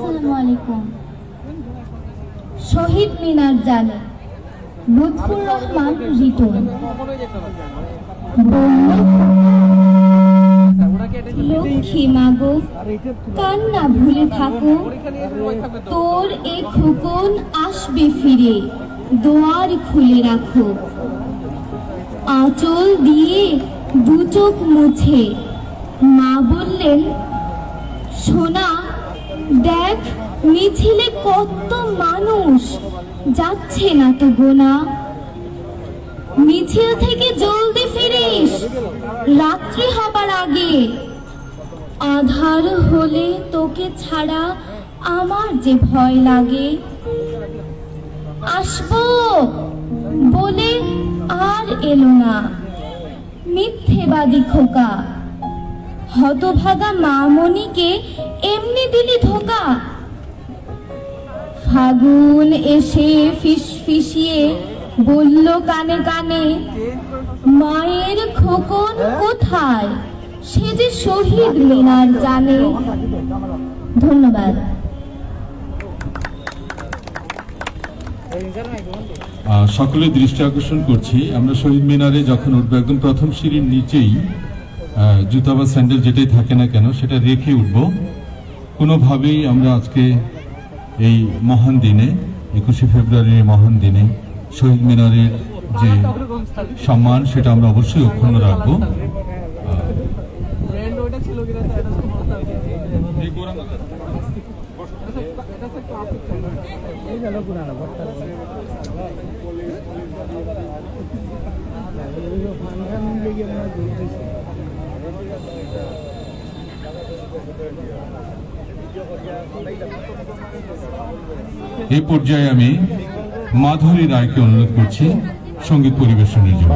আসসালামু আলাইকুম। শহীদ মিনার জানে লুৎফুর রহমান রিটন। লক্ষ্মী মাগো কান্না ভুলে থাকো, তোর এ খোকন আসবে ফিরে, দোয়ার খুলে রাখো। আঁচল দিয়ে দু চোখ মুছে মা বললেন, সোনা দেখ মিছিলে কত মানুষ, যাচ্ছে না তো গোনা। মিছিল থেকে জলদি ফিরিস, রাত্রি হবার আগে। আধার হলে তোকে ছাড়া আমার যে ভয় লাগে। আসবো বলে আর এলো না, মিথ্যেবাদী খোকা। হতভাগা মামনিকে এমনি দিলি ধোকা। ফাগুন এসে ফিসফিসিয়ে বলল কানে কানে, মায়ের খোকন কোথায়, সে যে শহীদ মিনার জানে। ধন্যবাদ। সকলের দৃষ্টি আকর্ষণ করছি, আমরা শহীদ মিনারে যখন উঠবো একদম প্রথম সিঁড়ির নিচেই জুতা বা স্যান্ডেল যেটাই থাকে না কেন সেটা রেখে উঠব। কোনোভাবেই আমরা আজকে এই মহান দিনে 21শে ফেব্রুয়ারির মহান দিনে শহীদ মিনারের যে সম্মান সেটা আমরা অবশ্যই অক্ষুণ্ণ রাখবো। এই পর্যায়ে আমি মাধুরী রায়কে অনুরোধ করছি সঙ্গীত পরিবেশনের জন্য।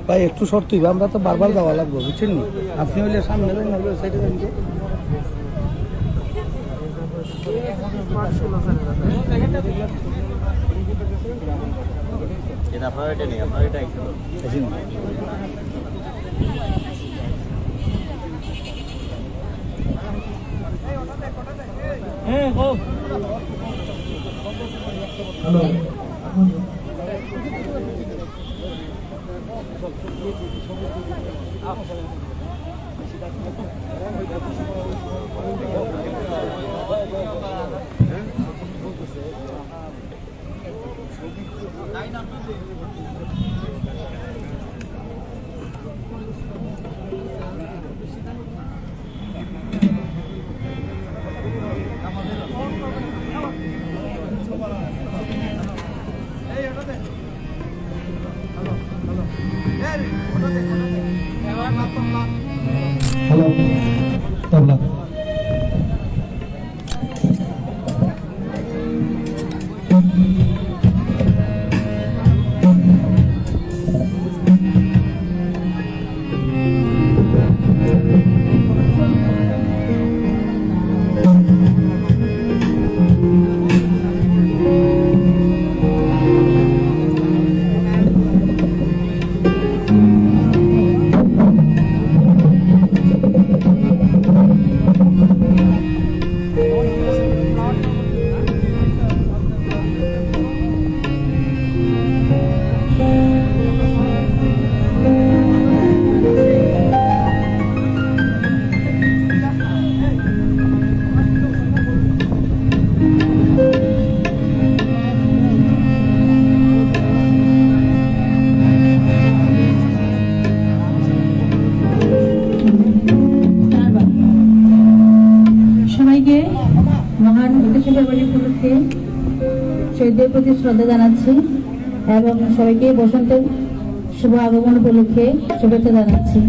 ভাই একটু শর্ত হইবে, আমরা তো বারবার যাওয়া লাগবো বুঝছেন নি। আপনি হইলে সামনে যান, হইলে সাইডে যান। এটা আপনার এটা নেই, আপনার এটা হ্যাঁ গো হ্যালো। হ্যালো তবলা শহীদদের প্রতি শ্রদ্ধা জানাচ্ছি এবং সবাইকে বসন্তের শুভ আগমন উপলক্ষে শুভেচ্ছা জানাচ্ছি।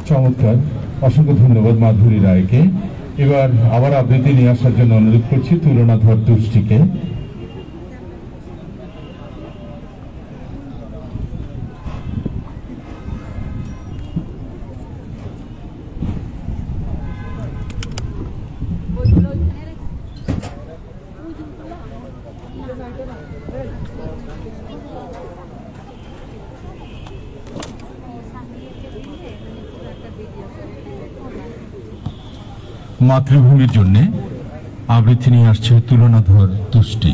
চমৎকার, অসংখ্য ধন্যবাদ মাধুরী রায়কে। এবার আবার আবৃত্তি নিয়ে আসার জন্য অনুরোধ করছি তুলনাধর তুষ্টিকে। মাতৃভূমির জন্য আবৃত্তি নিয়ে আসছে তুলনাধর তুষ্টি।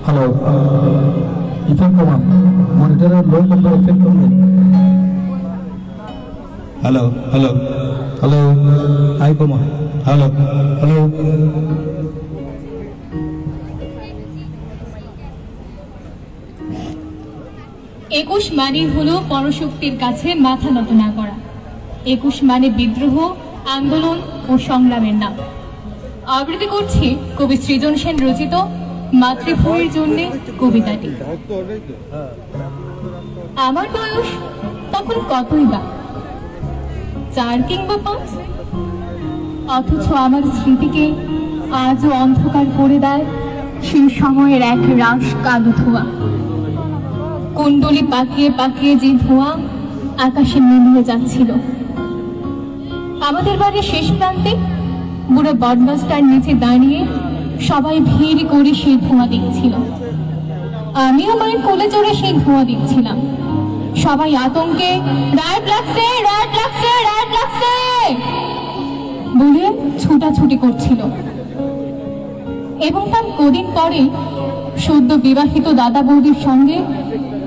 হ্যালো, ইফেক্ট কমান মনিটরের লো নম্বর ইফেক্ট কমান। হ্যালো হ্যালো হ্যালো, হাই কমান। হ্যালো হ্যালো, 21 মানে হলো পরশক্তির কাছে মাথা নত না করা। 21 মানে বিদ্রোহ, আন্দোলন ও সংগ্রামের নাম। আবৃত্তি করছি কবি সৃজন সেন রচিত মাতৃভূমির জন্য কবিতাটি। আমার বয়স তখন কতই বা, 4 কিংবা 5, অথচ আমার স্মৃতিকে আজও অন্ধকার করে দেয় সেই সময়ের এক রাশ কালো ধোঁয়া। কুণ্ডলি পাকিয়ে পাকিয়ে যে ধোঁয়া আকাশে মিলিয়ে যাচ্ছিল। আমাদের বাড়ির শেষ প্রান্তে বুড়ো বটগাছটার নিচে দাঁড়িয়ে সবাই ভিড় করে সেই ধোঁয়া দেখছিল। আমিও মায়ের কোলে চড়ে সেই ধোঁয়া দেখছিলাম। সবাই আতঙ্কে রাত লাগছে রাত লাগছে রাত লাগছে বলে ছুটাছুটি করছিল। এবং তার কদিন পরে সদ্য বিবাহিত দাদা বৌদির সঙ্গে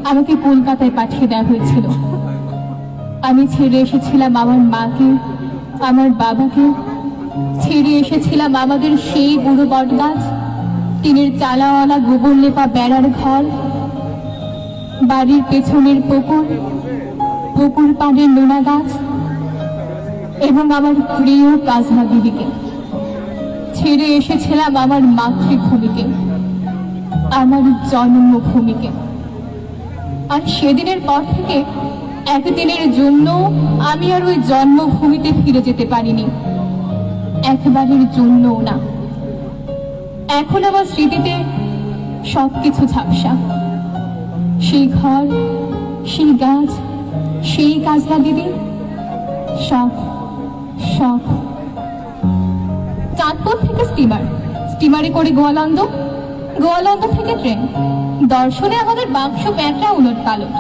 আমাকে কলকাতায় পাঠিয়ে দেওয়া হয়েছিল। আমি ছেড়ে এসেছিলাম আমার মাকে, আমার বাবাকে, ছেড়ে এসেছিলাম আমাদের সেই বুড়ো বটগাছ, টিনের চালাওয়ালা গোবর লেপা বেড়ার ঘর, বাড়ির পেছনের পুকুর, পুকুর পাড়ের নোনা গাছ এবং আমার প্রিয় কাজলা দিদিকে। ছেড়ে এসেছিলাম আমার মাতৃভূমিকে, আমার জন্মভূমিকে। আর সেদিনের পর থেকে একদিনের জন্য আমি আর ওই জন্মভূমিতে ফিরে যেতে পারিনি, একবারের জন্যও না। এখন আমার স্মৃতিতে সবকিছু ঝাপসা। সেই ঘর, সেই গাছ, সেই কাজলা দিদি, সব সব। চাঁদপুর থেকে স্টিমারে করে গোয়ালন্দ, গোয়ালন্দ থেকে ট্রেন, দর্শনে আমাদের বাক্স প্যাঁটরা উলট পালট,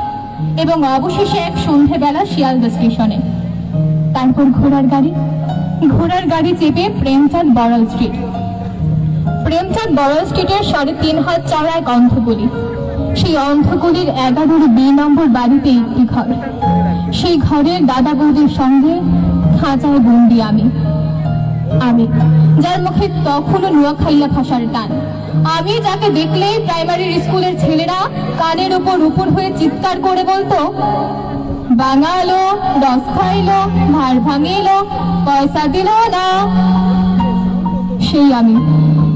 এবং অবশেষে এক সন্ধ্যেবেলা শিয়ালদা স্টেশনে। তারপর ঘোড়ার গাড়ি চেপে প্রেমচাঁদ বড়াল স্ট্রিট। প্রেমচাঁদ বড়াল স্ট্রিটের 3.5 হাত চওড়া এক অন্ধগলি। সেই অন্ধগলির 11 B নম্বর বাড়িতে একটি ঘর। সেই ঘরের দাদা বৌদির সঙ্গে খাঁচায় বন্দি আমি, যার মুখে তখনও নোয়াখাইয়া ভাষার টান। আমি যাকে দেখলে প্রাইমারি স্কুলের ছেলেরা কানের উপর হয়ে চিৎকার করে বলতো, বাঙালো, রস খাইলো, ভার ভাঙিলো, পয়সা দিল না। সেই আমি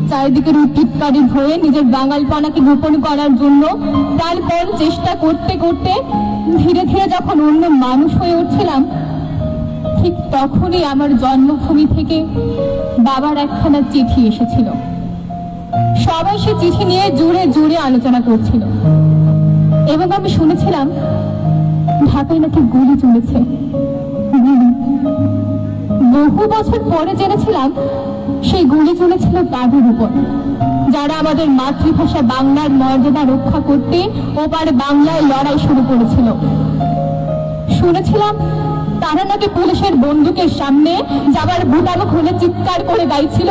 চারিদিকের উৎটিৎকারী হয়ে নিজের বাঙালপনাকে গোপন করার জন্য প্রাণপণ চেষ্টা করতে করতে ধীরে ধীরে যখন অন্য মানুষ হয়ে উঠছিলাম, ঠিক তখনই আমার জন্মভূমি থেকে বাবার একখানা চিঠি এসেছিল। সবাই সে চিঠি নিয়ে জোরে জোরে আলোচনা করছিল এবং আমি শুনেছিলাম ঢাকায় নাকি গুলি চলেছে। বহু বছর পরে জেনেছিলাম সেই গুলি চলেছিল তাদের উপর, যারা আমাদের মাতৃভাষা বাংলার মর্যাদা রক্ষা করতে ওপারে বাংলায় লড়াই শুরু করেছিল। শুনেছিলাম তারা নাকি পুলিশের বন্দুকের সামনে যাবার বুটানো খুলে চিৎকার করে গাইছিল,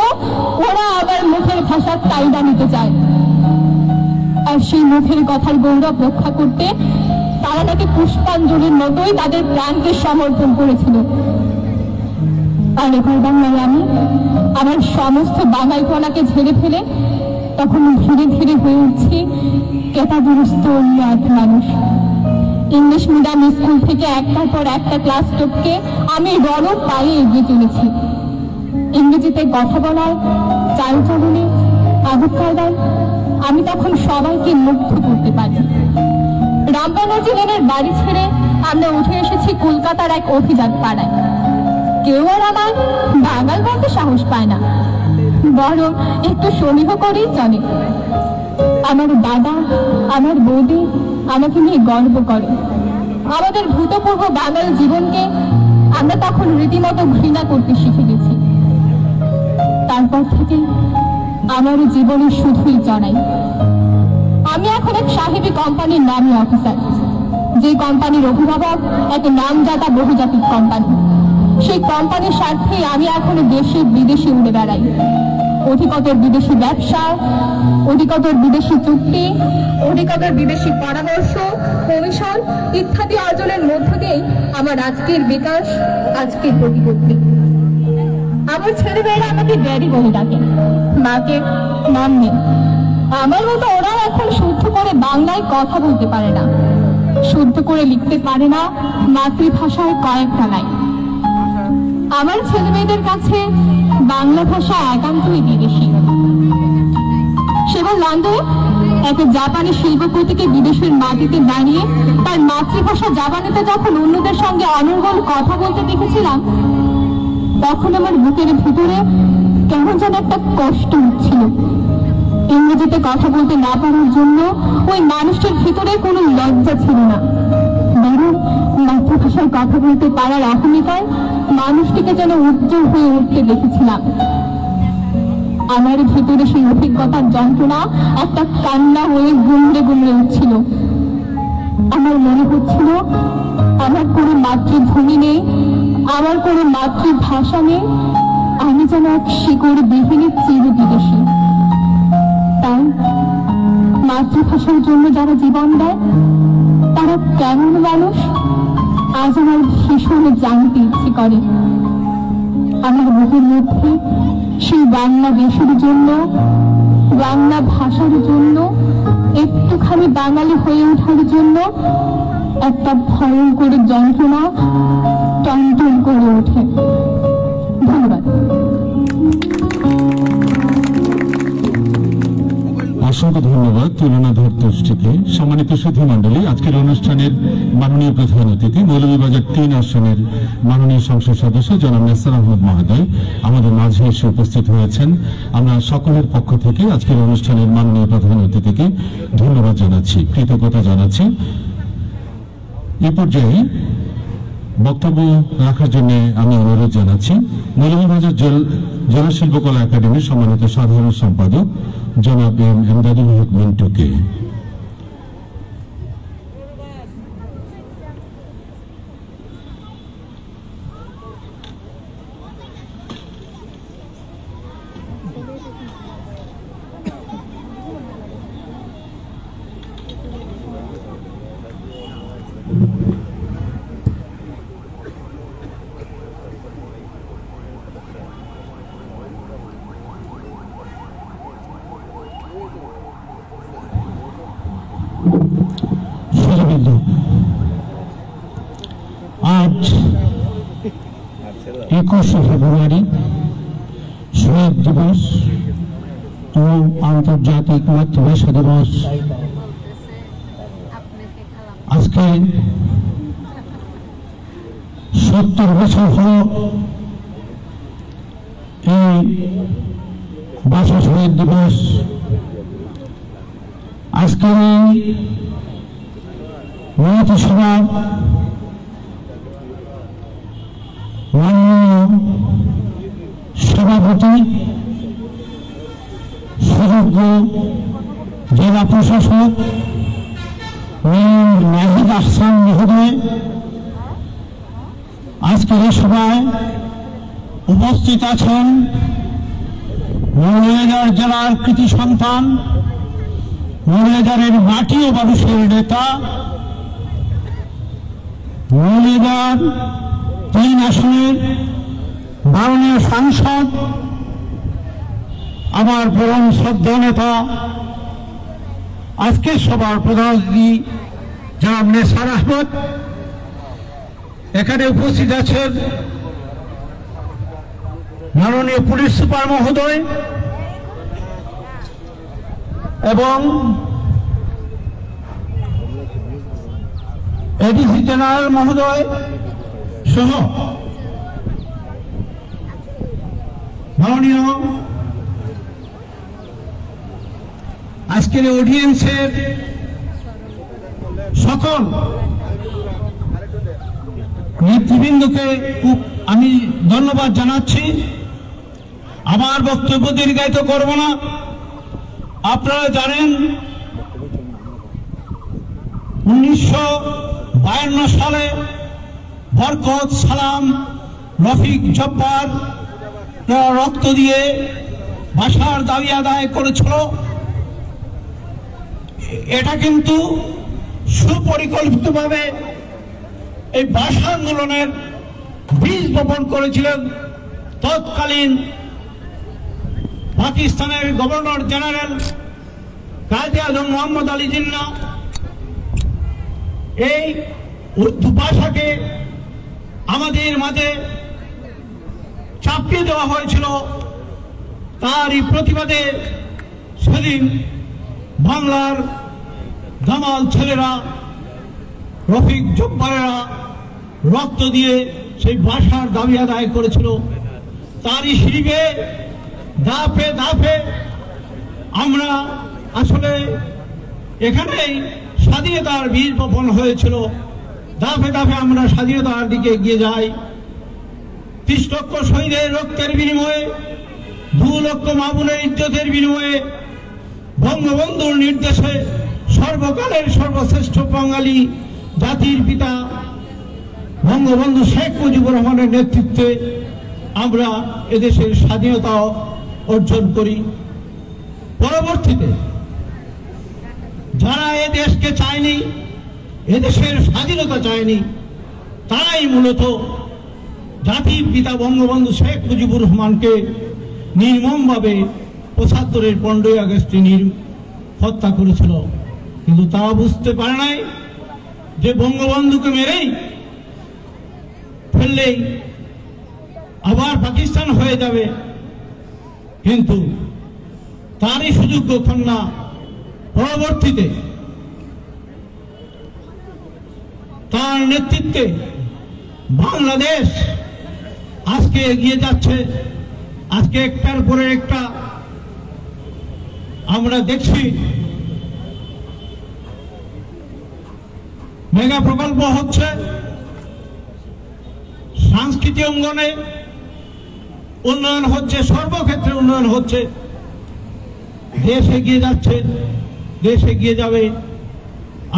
ওরা আবার মুখের ভাষার কায়দা নিতে চায়। আর সেই মুখের কথার গৌরব রক্ষা করতে তারা নাকি পুষ্পাঞ্জলির মতোই তাদের প্রাণকে সমর্পণ করেছিল। আর এবার বাংলায় আমি আমার সমস্ত বাঙাইপনাকে ঝেড়ে ফেলে তখন ধীরে ধীরে হয়ে উঠছি কেতাদুরস্ত অন্য এক মানুষ। ইংলিশ মিডিয়াম স্কুল থেকে একটার পর একটা ক্লাস টপকে আমি রণব পায়ে এগিয়ে চলেছি। ইংরেজিতে কথা বলার চালচলনে আদব কায়দায় আমি তখন সবাইকে মুগ্ধ করতে পারি। রামবানাজি লেনের বাড়ি ছেড়ে আমরা উঠে এসেছি কলকাতার এক অভিজাত পাড়ায়। কেউ আর আমার বাঙাল বলতে সাহস পায় না, বরং একটু সমীহ করেই চলে। আমার দাদা, আমার বৌদি আমাকে নিয়ে গর্ব করে। আমাদের ভূতপূর্ব বাঙাল জীবনকে আমরা তখন রীতিমতো ঘৃণা করতে শিখে গেছি। তারপর থেকে আমার জীবনে শুধুই চড়াই। আমি এখন এক সাহেবী কোম্পানির নামী অফিসার, যে কোম্পানির অভিভাবক এক নামজাদা বহুজাতিক কোম্পানি। সেই কোম্পানির স্বার্থে আমি এখন দেশে বিদেশে উড়ে বেড়াই। অধিকতর বিদেশি ব্যবসা, অধিকতর বিদেশি চুক্তি, অধিকতর বিদেশি পরামর্শ, কমিশন ইত্যাদি অর্জনের মধ্য দিয়েই আমার আজকের বিকাশ, আজকের প্রতিপত্তি। আমার ছেলেমেয়েরা আমাকে ড্যাডি বলে ডাকে, মাকে নাম নেই। আমার মতো ওরাও এখন শুদ্ধ করে বাংলায় কথা বলতে পারে না, শুদ্ধ করে লিখতে পারে না মাতৃভাষায় কয়েকটা লাইন। আমার ছেলে মেয়েদের কাছে বাংলা ভাষা একান্তই বিদেশি। সেবার লন্ডনে এক জাপানি শিল্পপতিকে বিদেশের মাটিতে দাঁড়িয়ে তার মাতৃভাষা জাপানিতে যখন অন্যদের সঙ্গে অনর্গল কথা বলতে দেখেছিলাম, তখন আমার বুকের ভিতরে কেমন যেন একটা কষ্ট হচ্ছিল। ইংরেজিতে কথা বলতে না পারার জন্য ওই মানুষটির ভিতরে কোনো লজ্জা ছিল না, বরং মাতৃভাষায় কথা বলতে পারার অহমিকায় মানুষটিকে যেন উজ্জ্বল হয়ে উঠতে দেখেছিলাম। আমার ভিতরে সেই অভিজ্ঞতার যন্ত্রণা একটা কান্না হয়ে গুমড়ে গুমড়ে উঠছিল। আমার মনে হচ্ছিল আমার কোনো মাতৃভূমি নেই, আমার কোনো মাতৃভাষা নেই, আমি যেন এক শিকড় বিহীনের চির বিদেশী। তাই মাতৃভাষার জন্য যারা জীবন দেয় তারা কেমন মানুষ আজ আমার ভীষণ জানতে ইচ্ছে করে। আমার বুকের মধ্যে সেই বাংলাদেশের জন্য, বাংলা ভাষার জন্য, একটুখানি বাঙালি হয়ে ওঠার জন্য একটা ভয়ঙ্কর যন্ত্রণা টনটন করে ওঠে। ধন্যবাদ। অসংখ্য ধন্যবাদ তুলনাধর তুষ্টিকে। সম্মানিত সুধী মণ্ডলী, আজকের অনুষ্ঠানের মাননীয় প্রধান অতিথি মৌলভীবাজার ৩ আসনের মাননীয় সংসদ সদস্য জনাব নেসার আহমদ মহোদয় আমাদের মাঝে এসে উপস্থিত হয়েছেন। আমরা সকলের পক্ষ থেকে আজকের অনুষ্ঠানের মাননীয় প্রধান অতিথিকে ধন্যবাদ জানাচ্ছি, কৃতজ্ঞতা জানাচ্ছি। এ পর্যায়ে বক্তব্য রাখার জন্য আমি অনুরোধ জানাচ্ছি মৌলভীবাজার জেলা শিল্পকলা একাডেমির সম্মানিত সাধারণ সম্পাদক জনাব এম এমদাদুল হক মিন্টুকে। আজ 21শে ফেব্রুয়ারি শহীদ দিবস এবং আন্তর্জাতিক মাতৃভাষা দিবস। আজকে 70 বছর হল এই ভাষা শহীদ দিবস। আজকের এই মৈত্রী সভার মাননীয় সভাপতি, সুযোগ্য জেলা প্রশাসক নাহিদ আহসান মহোদয়, আজকের এই সভায় উপস্থিত আছেন মৌলভীবাজার জেলার কৃতি সন্তান, মৌলভীবাজারের মাটি ও মানুষের নেতা, মৌলভীবাজার 3 আসনের মাননীয় সাংসদ আমার পরম শ্রদ্ধা নেতা, আজকের সভার প্রধান অতিথি জনাব নেসার আহমদ, এখানে উপস্থিত আছেন মাননীয় পুলিশ সুপার মহোদয় এবং এডিসি জেনারেল মহোদয় সহ মাননীয় আজকের অডিয়েন্সের সকল নেতৃবৃন্দকে আমি ধন্যবাদ জানাচ্ছি। আমার বক্তব্য দীর্ঘায়িত করব না। আপনারা জানেন 1952 সালে বরকত, সালাম, রফিক, জব্বার রক্ত দিয়ে ভাষার দাবি আদায় করেছিল। এটা কিন্তু সুপরিকল্পিতভাবে এই ভাষা আন্দোলনের বীজ বপন করেছিলেন তৎকালীন পাকিস্তানের গভর্নর জেনারেল কায়েদে আজম মোহাম্মদ আলী জিন্না। এই উর্দু ভাষাকে আমাদের মাঝে চাপিয়ে দেওয়া হয়েছিল। তারই প্রতিবাদে সেদিন বাংলার দামাল ছেলেরা, রফিক, জব্বারেরা রক্ত দিয়ে সেই ভাষার দাবি আদায় করেছিল। তারই হিসেবে ধাপে ধাপে আমরা আসলে এখানেই স্বাধীনতার বীজ বপন হয়েছিল। ধাপে ধাপে আমরা স্বাধীনতার দিকে এগিয়ে যাই। 30 লক্ষ শহীদের রক্তের বিনিময়ে, 2 লক্ষ মা বোনের ইজ্জতের বিনিময়ে, বঙ্গবন্ধুর নির্দেশে সর্বকালের সর্বশ্রেষ্ঠ বাঙালি জাতির পিতা বঙ্গবন্ধু শেখ মুজিবুর রহমানের নেতৃত্বে আমরা এদেশের স্বাধীনতা অর্জন করি। পরবর্তীতে যারা এ দেশকে চায়নি, এদেশের স্বাধীনতা চায়নি, তারাই মূলত জাতির পিতা বঙ্গবন্ধু শেখ মুজিবুর রহমানকে নির্মমভাবে 75-এর 15ই আগস্টে হত্যা করেছিল। কিন্তু তারা বুঝতে পারে নাই যে বঙ্গবন্ধুকে মেরেই ফেললেই আবার পাকিস্তান হয়ে যাবে। কিন্তু তারই সুযোগ্য কন্যা পরবর্তীতে তার নেতৃত্বে বাংলাদেশ আজকে এগিয়ে যাচ্ছে। আজকে একটার পরে একটা আমরা দেখছি মেগা প্রকল্প হচ্ছে, সাংস্কৃতিক অঙ্গনে উন্নয়ন হচ্ছে, সর্বক্ষেত্রে উন্নয়ন হচ্ছে। দেশ এগিয়ে যাচ্ছে, দেশ এগিয়ে যাবে।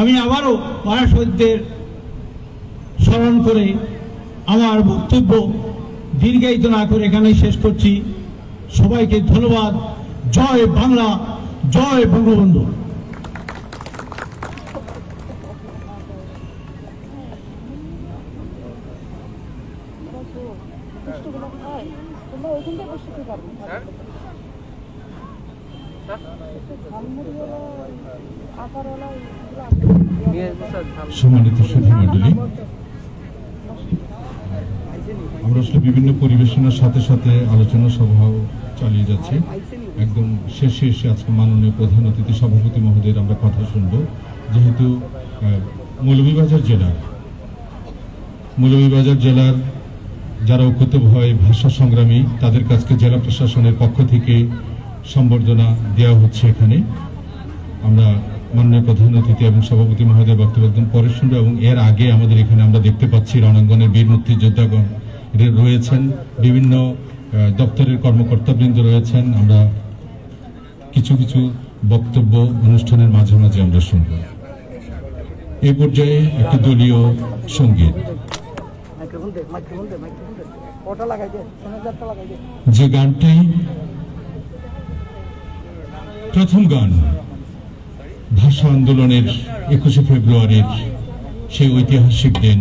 আমি আবারও পাড়া শহীদদের স্মরণ করে আমার বক্তব্য দীর্ঘায়িত না করে এখানেই শেষ করছি। সবাইকে ধন্যবাদ। জয় বাংলা, জয় বঙ্গবন্ধু। সম্মানিত সুধী মণ্ডলী, আমরা আসলে বিভিন্ন পরিবেশনার সাথে সাথে আলোচনা সভাও চালিয়ে যাচ্ছি। একদম শেষে এসে আজকে মাননীয় প্রধান অতিথি সভাপতি মহোদয়ের আমরা কথা শুনব। যেহেতু মৌলভীবাজার জেলার যারা ঐক্যবদ্ধ ভাষা সংগ্রামী, তাদের কাছে জেলা প্রশাসনের পক্ষ থেকে সম্বর্ধনা দেওয়া হচ্ছে। এখানে আমরা মাননীয় প্রধান অতিথি এবং সভাপতি মহোদয়ের বক্তব্য একদম পরে শুনবো। এবং এর আগে আমাদের এখানে আমরা দেখতে পাচ্ছি রণাঙ্গনের বীর মুক্তিযোদ্ধাগণ রয়েছেন, বিভিন্ন দপ্তরের কর্মকর্তাবৃন্দ রয়েছেন। আমরা কিছু কিছু বক্তব্য অনুষ্ঠানের মাঝে মাঝে আমরা শুনব। এই পর্যায়ে একটি দলীয় সঙ্গীত, যে গানটি প্রথম গান ভাষা আন্দোলনের 21শে ফেব্রুয়ারির সেই ঐতিহাসিক দিন,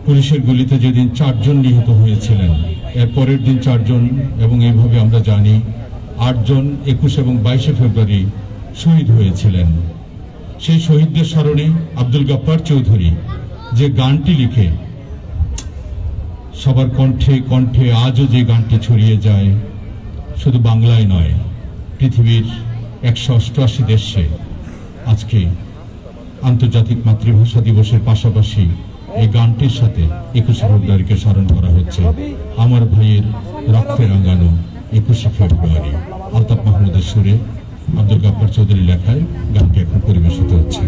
পুলিশের গুলিতে যেদিন 4 জন নিহত হয়েছিলেন, এর পরের দিন 4 জন, এবং এইভাবে আমরা জানি 8 জন 21 এবং 22 ফেব্রুয়ারি শহীদ হয়েছিলেন। সেই শহীদদের স্মরণে আব্দুল গফফার চৌধুরী যে গানটি লিখে সবার কণ্ঠে কণ্ঠে আজও যে গানটি ছড়িয়ে যায়, শুধু বাংলায় নয়, পৃথিবীর 188 দেশে আজকে আন্তর্জাতিক মাতৃভাষা দিবসের পাশাপাশি এই গানটির সাথে 21 ফেব্রুয়ারিকে স্মরণ করা হচ্ছে। আমার ভাইয়ের রক্তে রাঙানো 21 ফেব্রুয়ারি। আলতাফ মাহমুদের সুরে আব্দুল গফফার চৌধুরী লেখায় গানটি এখন পরিবেশিত হচ্ছে।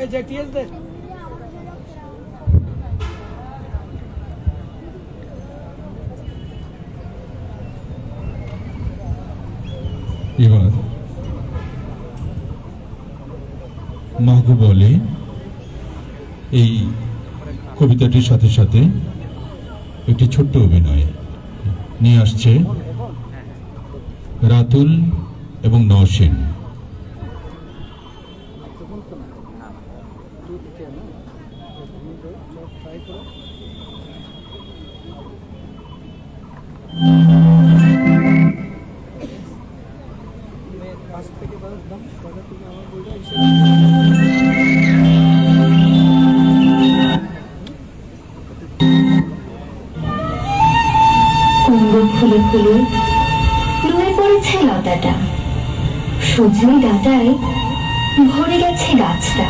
এই যে টিএস দে এবার মাগো বলে এই কবিতাটির সাথে সাথে একটি ছোট্ট অভিনয় নিয়ে আসছে রাতুল এবং নওশিন। ফুলে ফুলে নুয়ে পড়েছে লতাটা, সজনে ডাঁটায় ভরে গেছে গাছটা,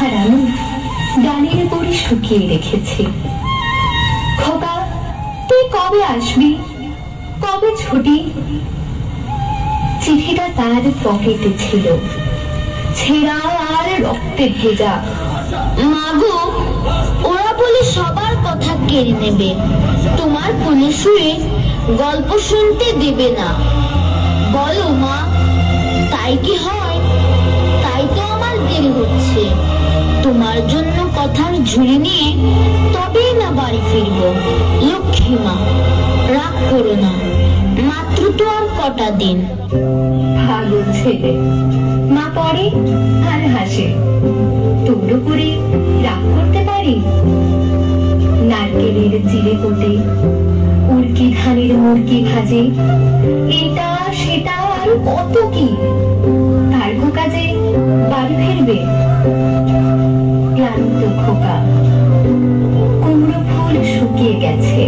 আর আমি ডালের উপরে শুকিয়ে রেখেছি। খোকা, তুই কবে আসবি, কবে ছুটি? চিঠিটা তার পকেটে ছিল, ছেঁড়া আর রক্তে ভেজা। মাগো, ওরা বলে সবার কথা কেড়ে নেবে, তোমার কোলে শুয়ে গল্প শুনতে দেবে না। বলো মা, তাই কি হয়? তাই তো আমার দেরি হচ্ছে। তোমার জন্য কথার ঝুড়ি নিয়ে তবেই না বাড়ি ফিরবো। লক্ষ্মী মা, রাগ করো না, মাত্র তো আর কটা দিন। ভালো ছেলে, মা পড়ে আর হাসে। তোর উপরে রাগ করতে পারি? নারকেলের চিড়ে কোটে, উড়কি ধানের মুরকি ভাজে, এটা সেটা আর কত কি। তার কাজে বাড়ি ফিরবে ক্লান্ত খোকা। কুমড়ো ফুল শুকিয়ে গেছে,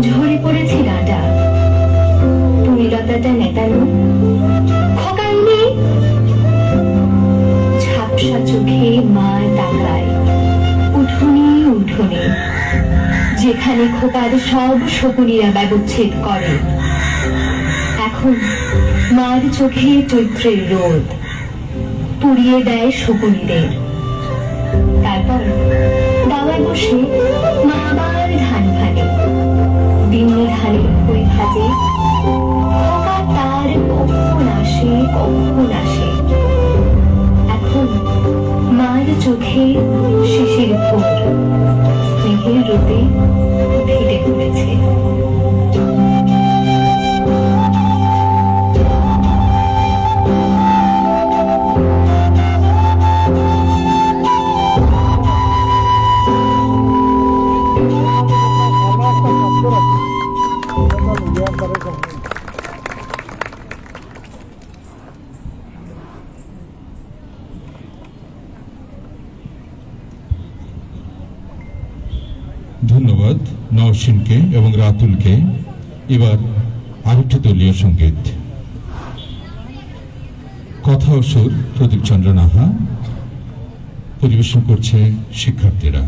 ঝরে পড়েছে ডাঁটা, পুরিলতাটা নেতানো। খোকা এলে ঝাপসা চোখে মা তাকায় উঠোনে উঠোনে, যেখানে খোকার সব শকুনিরা ব্যবচ্ছেদ করে। এখন মার চোখে চৈত্রের রোদ পুড়িয়ে দেয় শকুনিদের। তারপর দাওয়ায় বসে মা আবার ধান ভাজে, দিনে ধানের খই ভাজে। খোকা তার কখন আসে কখন আসে। এখন মার চোখে শিশির ভোর স্নেহের রূপে ফিটে পড়েছে। ধন্যবাদ নওশিনকে এবং রাতুলকে। এবার আরেকটি দলীয় সঙ্গীত, কথা ও সুর প্রদীপ চন্দ্র নাহা, পরিবেশন করছে শিক্ষার্থীরা।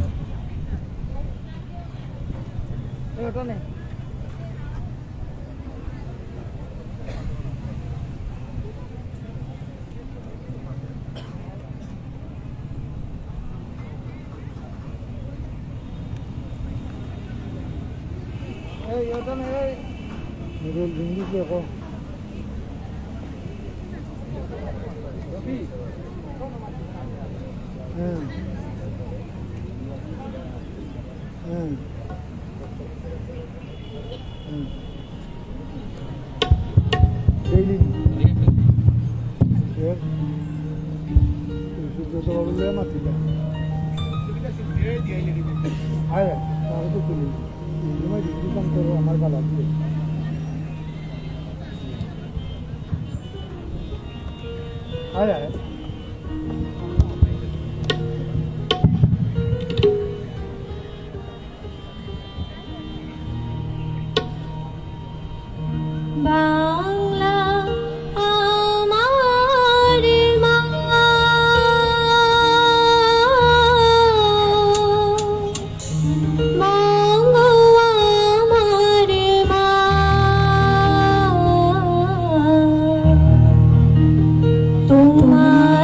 বাংলা আমার মা, বঙ্গ আমার মা, তোমার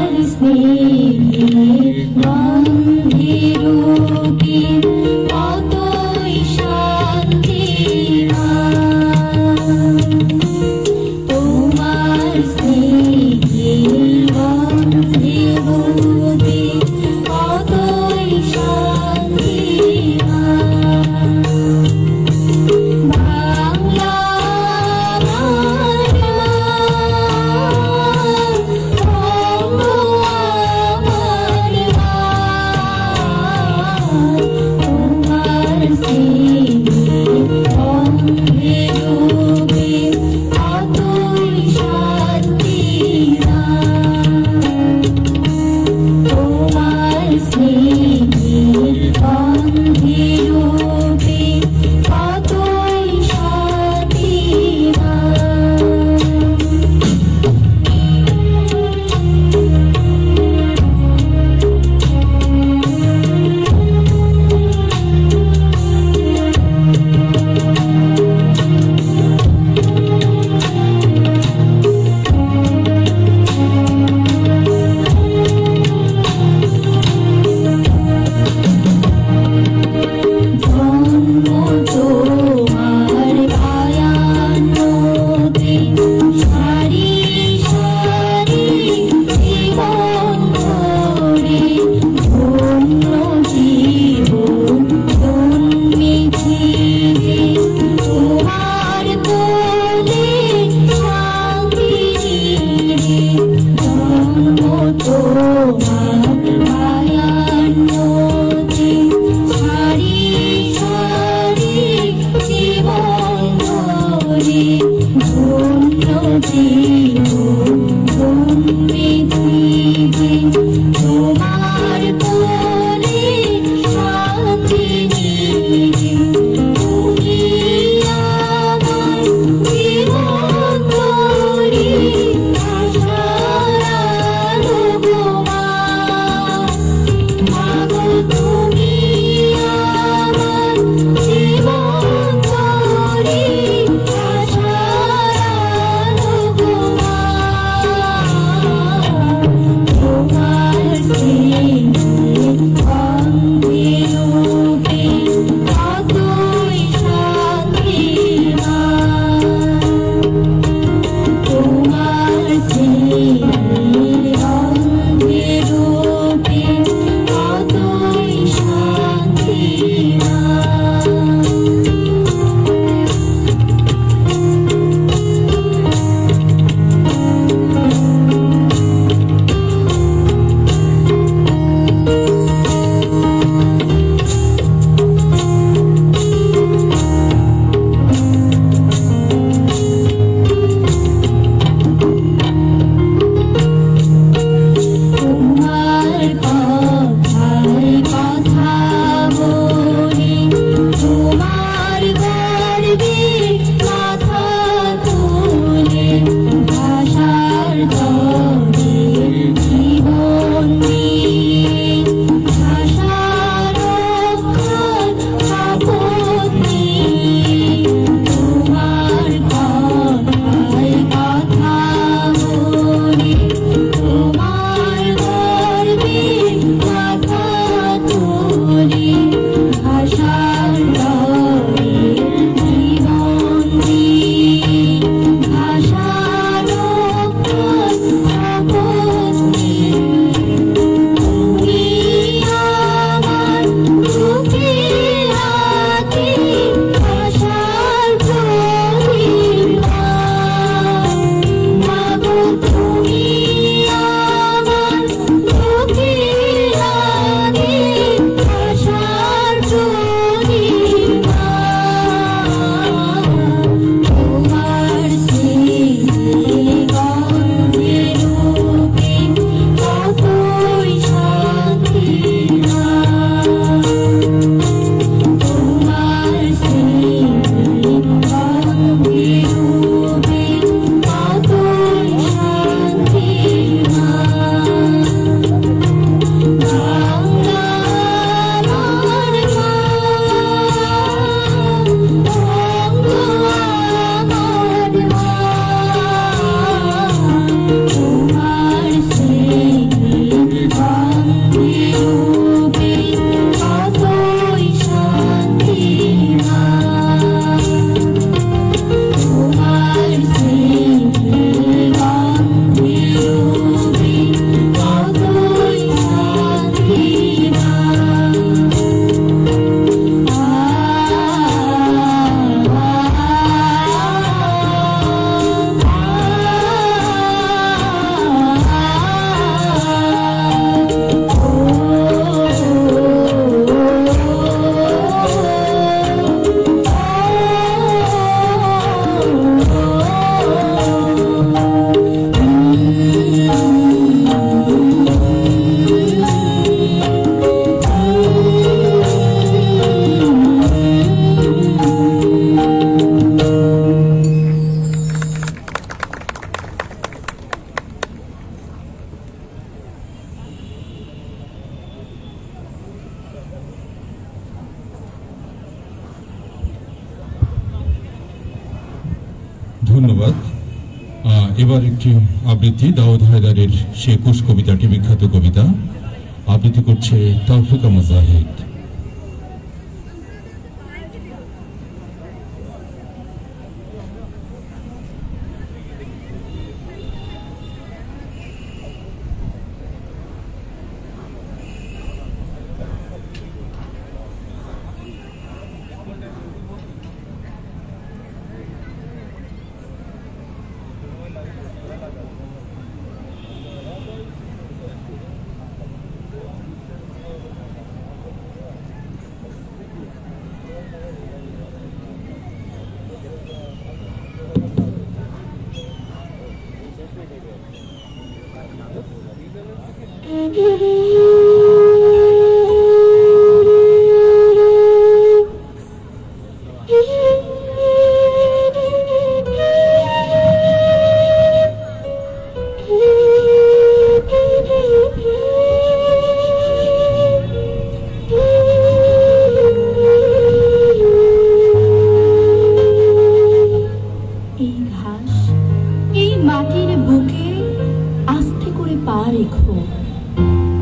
ধন্যবাদ। এবার একটি আবৃত্তি দাউদ হায়দারের সে একুশ কবিতাটি বিখ্যাত কবিতা আবৃত্তি করছে তৌফিকা মুজাহিদ।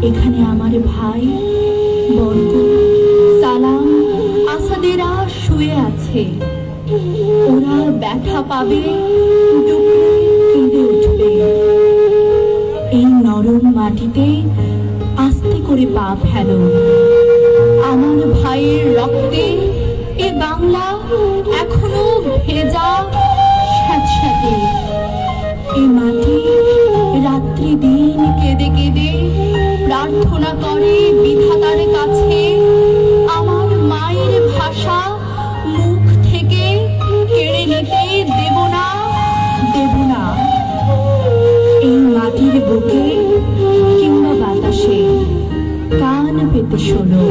এখানে আমার ভাই বর্গ সালাম আসাদেরা শুয়ে আছে। ওরা ব্যথা পাবে, ডুবে কেঁদে উঠবে। এই নরম মাটিতে আস্তে করে পা ফেলো। আমার ভাইয়ের রক্তে এ বাংলা এখনো ভেজা স্যাঁতস্যাঁতে। এ মাটি রাত্রি দিন কেঁদে কেঁদে প্রার্থনা করে বিধাতার কাছে, আমার মায়ের ভাষা মুখ থেকে কেড়ে নিতে দেব না, দেব না। এই মাটির বুকে কিংবা বাতাসে কান পেতে শোনো,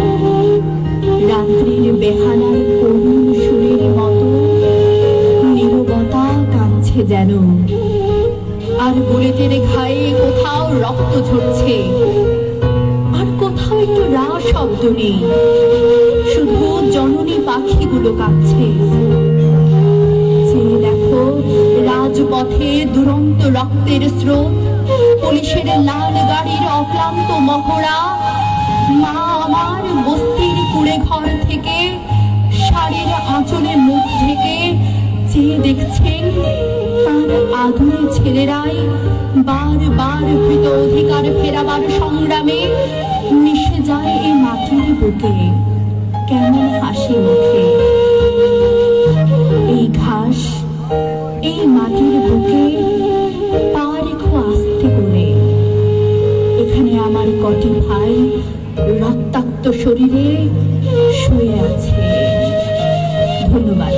রাত্রির বেহালার করুণ সুরের মতো নীরবতা কাঁদছে যেন। আর বুলেটের ঘায়ে কোথাও রক্ত ঝরছে, আর কোথাও একটু রা শব্দ নেই, শুধু জননী পাখিগুলো কাঁদছে। চেয়ে দেখো রাজপথে দুরন্ত রক্তের স্রোত, পুলিশের লাল গাড়ির অক্লান্ত মহড়া। মা আমার বস্তির কুড়ে ঘর থেকে শাড়ির আঁচলে মুখ ঢেকে চেয়ে দেখছেন তার আধুনিক ছেলেরাই বারবার কৃত অধিকার ফেরাবার সংগ্রামে মিশে যায় এই মাটির বুকে। কেমন হাসি মুখে এই ঘাস, এই মাটির বুকে পা রেখো আস্তে করে। এখানে আমার কটি ভাই রক্তাক্ত শরীরে শুয়ে আছে। ধন্যবাদ।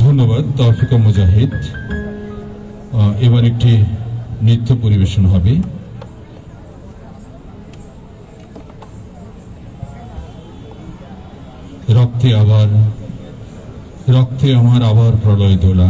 ধন্যবাদ তৌফিকা মুজাহিদ। এবার একটি নৃত্য পরিবেশন হবে। রক্তে আমার আবার প্রলয় দোলা।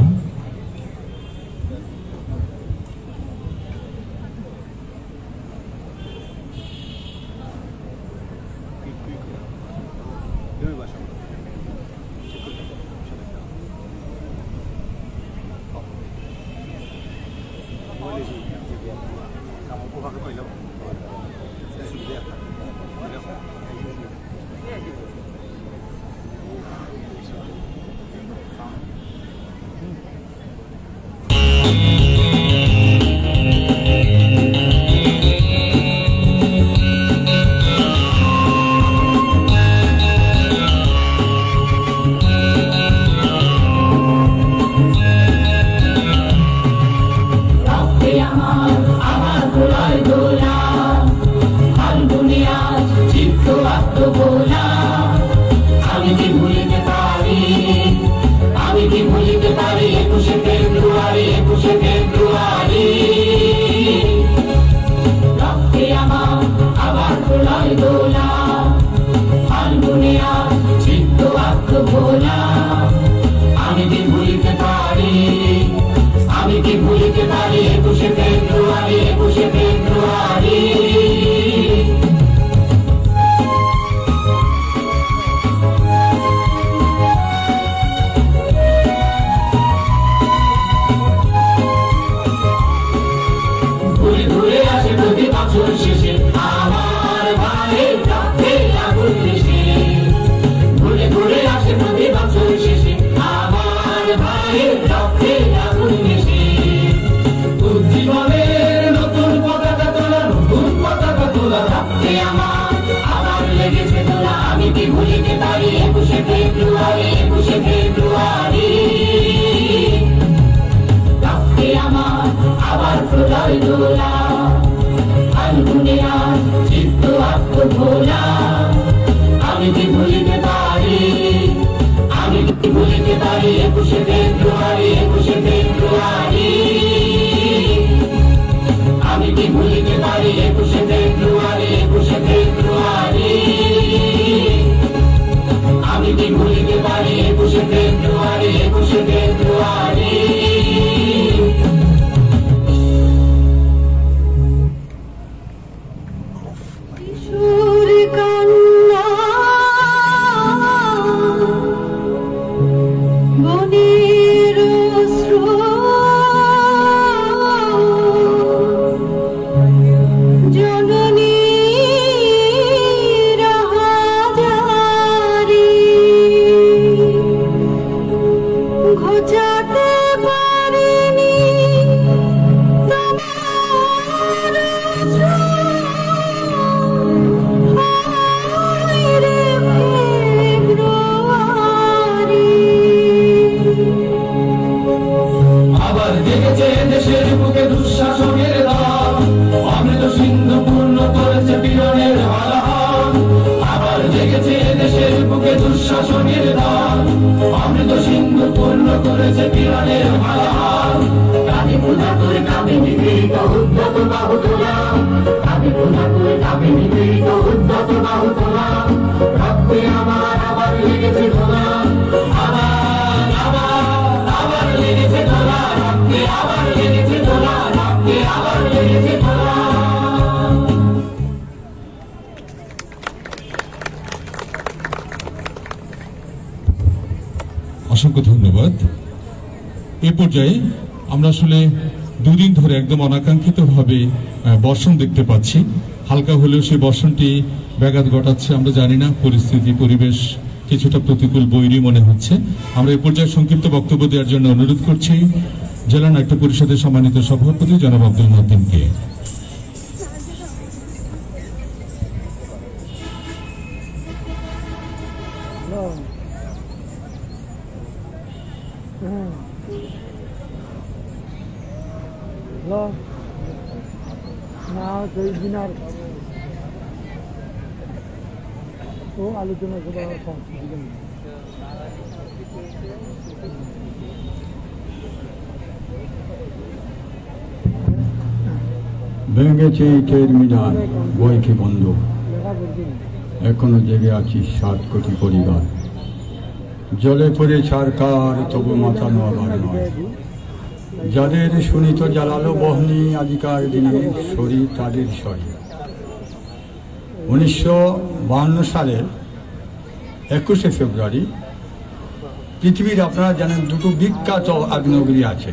আমি কি ভুলিতে পারি 21শে ফেব্রুয়ারি বনের জননী রাহাজারি ঘোচাতে পারিনি তোমার আবার জেগেছে দেশের বুকে দুঃশাসনের দাম, অমৃত সিন্ধু পূর্ণ করেছে পীড়নের হারাহান। আবার জেগেছে দেশের বুকে দুঃশাসনের দাম, অমৃত সিন্ধু পূর্ণ করেছে পীড়নের হারাহান। কাবি পুনাতুর কাবি নিগৃহীত উদ্ধত বাহু তোলাম, কাবি পুনাতুর কাবি নিগৃহীত উদ্ধত বাহু তোলাম। রক্তে আমার আবার লেগেছে তোলাম, আবার আবার আবার লেগেছে তোলা, রক্তে আবার লেগেছে তোলা, রক্তে আবার লেগেছে তোলা। অসংখ্য ধন্যবাদ। এ পর্যায়ে আমরা আসলে দুদিন ধরে একদম অনাকাঙ্ক্ষিতভাবে বর্ষণ দেখতে পাচ্ছি। হালকা হলেও সেই বর্ষণটি ব্যাঘাত ঘটাচ্ছে। আমরা জানি না, পরিস্থিতি পরিবেশ কিছুটা প্রতিকূল বৈরী মনে হচ্ছে। আমরা এ পর্যায়ে সংক্ষিপ্ত বক্তব্য দেওয়ার জন্য অনুরোধ করছি জেলা নাট্য পরিষদের সম্মানিত সভাপতি জনাব আব্দুল মতিনকে। না সেই দিন আর তো আলোচনা করা ভেঙেছে ইটের মিনার, বইকে বন্ধ, এখনো জেগে আছি 7 কোটি পরিবার। জলে পড়ে ছারকার, তবু মাথা নোয়াবার নয়। যাদের শুনিত জ্বালালো বহনি আজিকার দিনে, সরি তাদের সরি। 1952 সালের 21শে ফেব্রুয়ারি পৃথিবীর, আপনারা জানেন, দুটো বিখ্যাত আগ্নেয়গিরি আছে,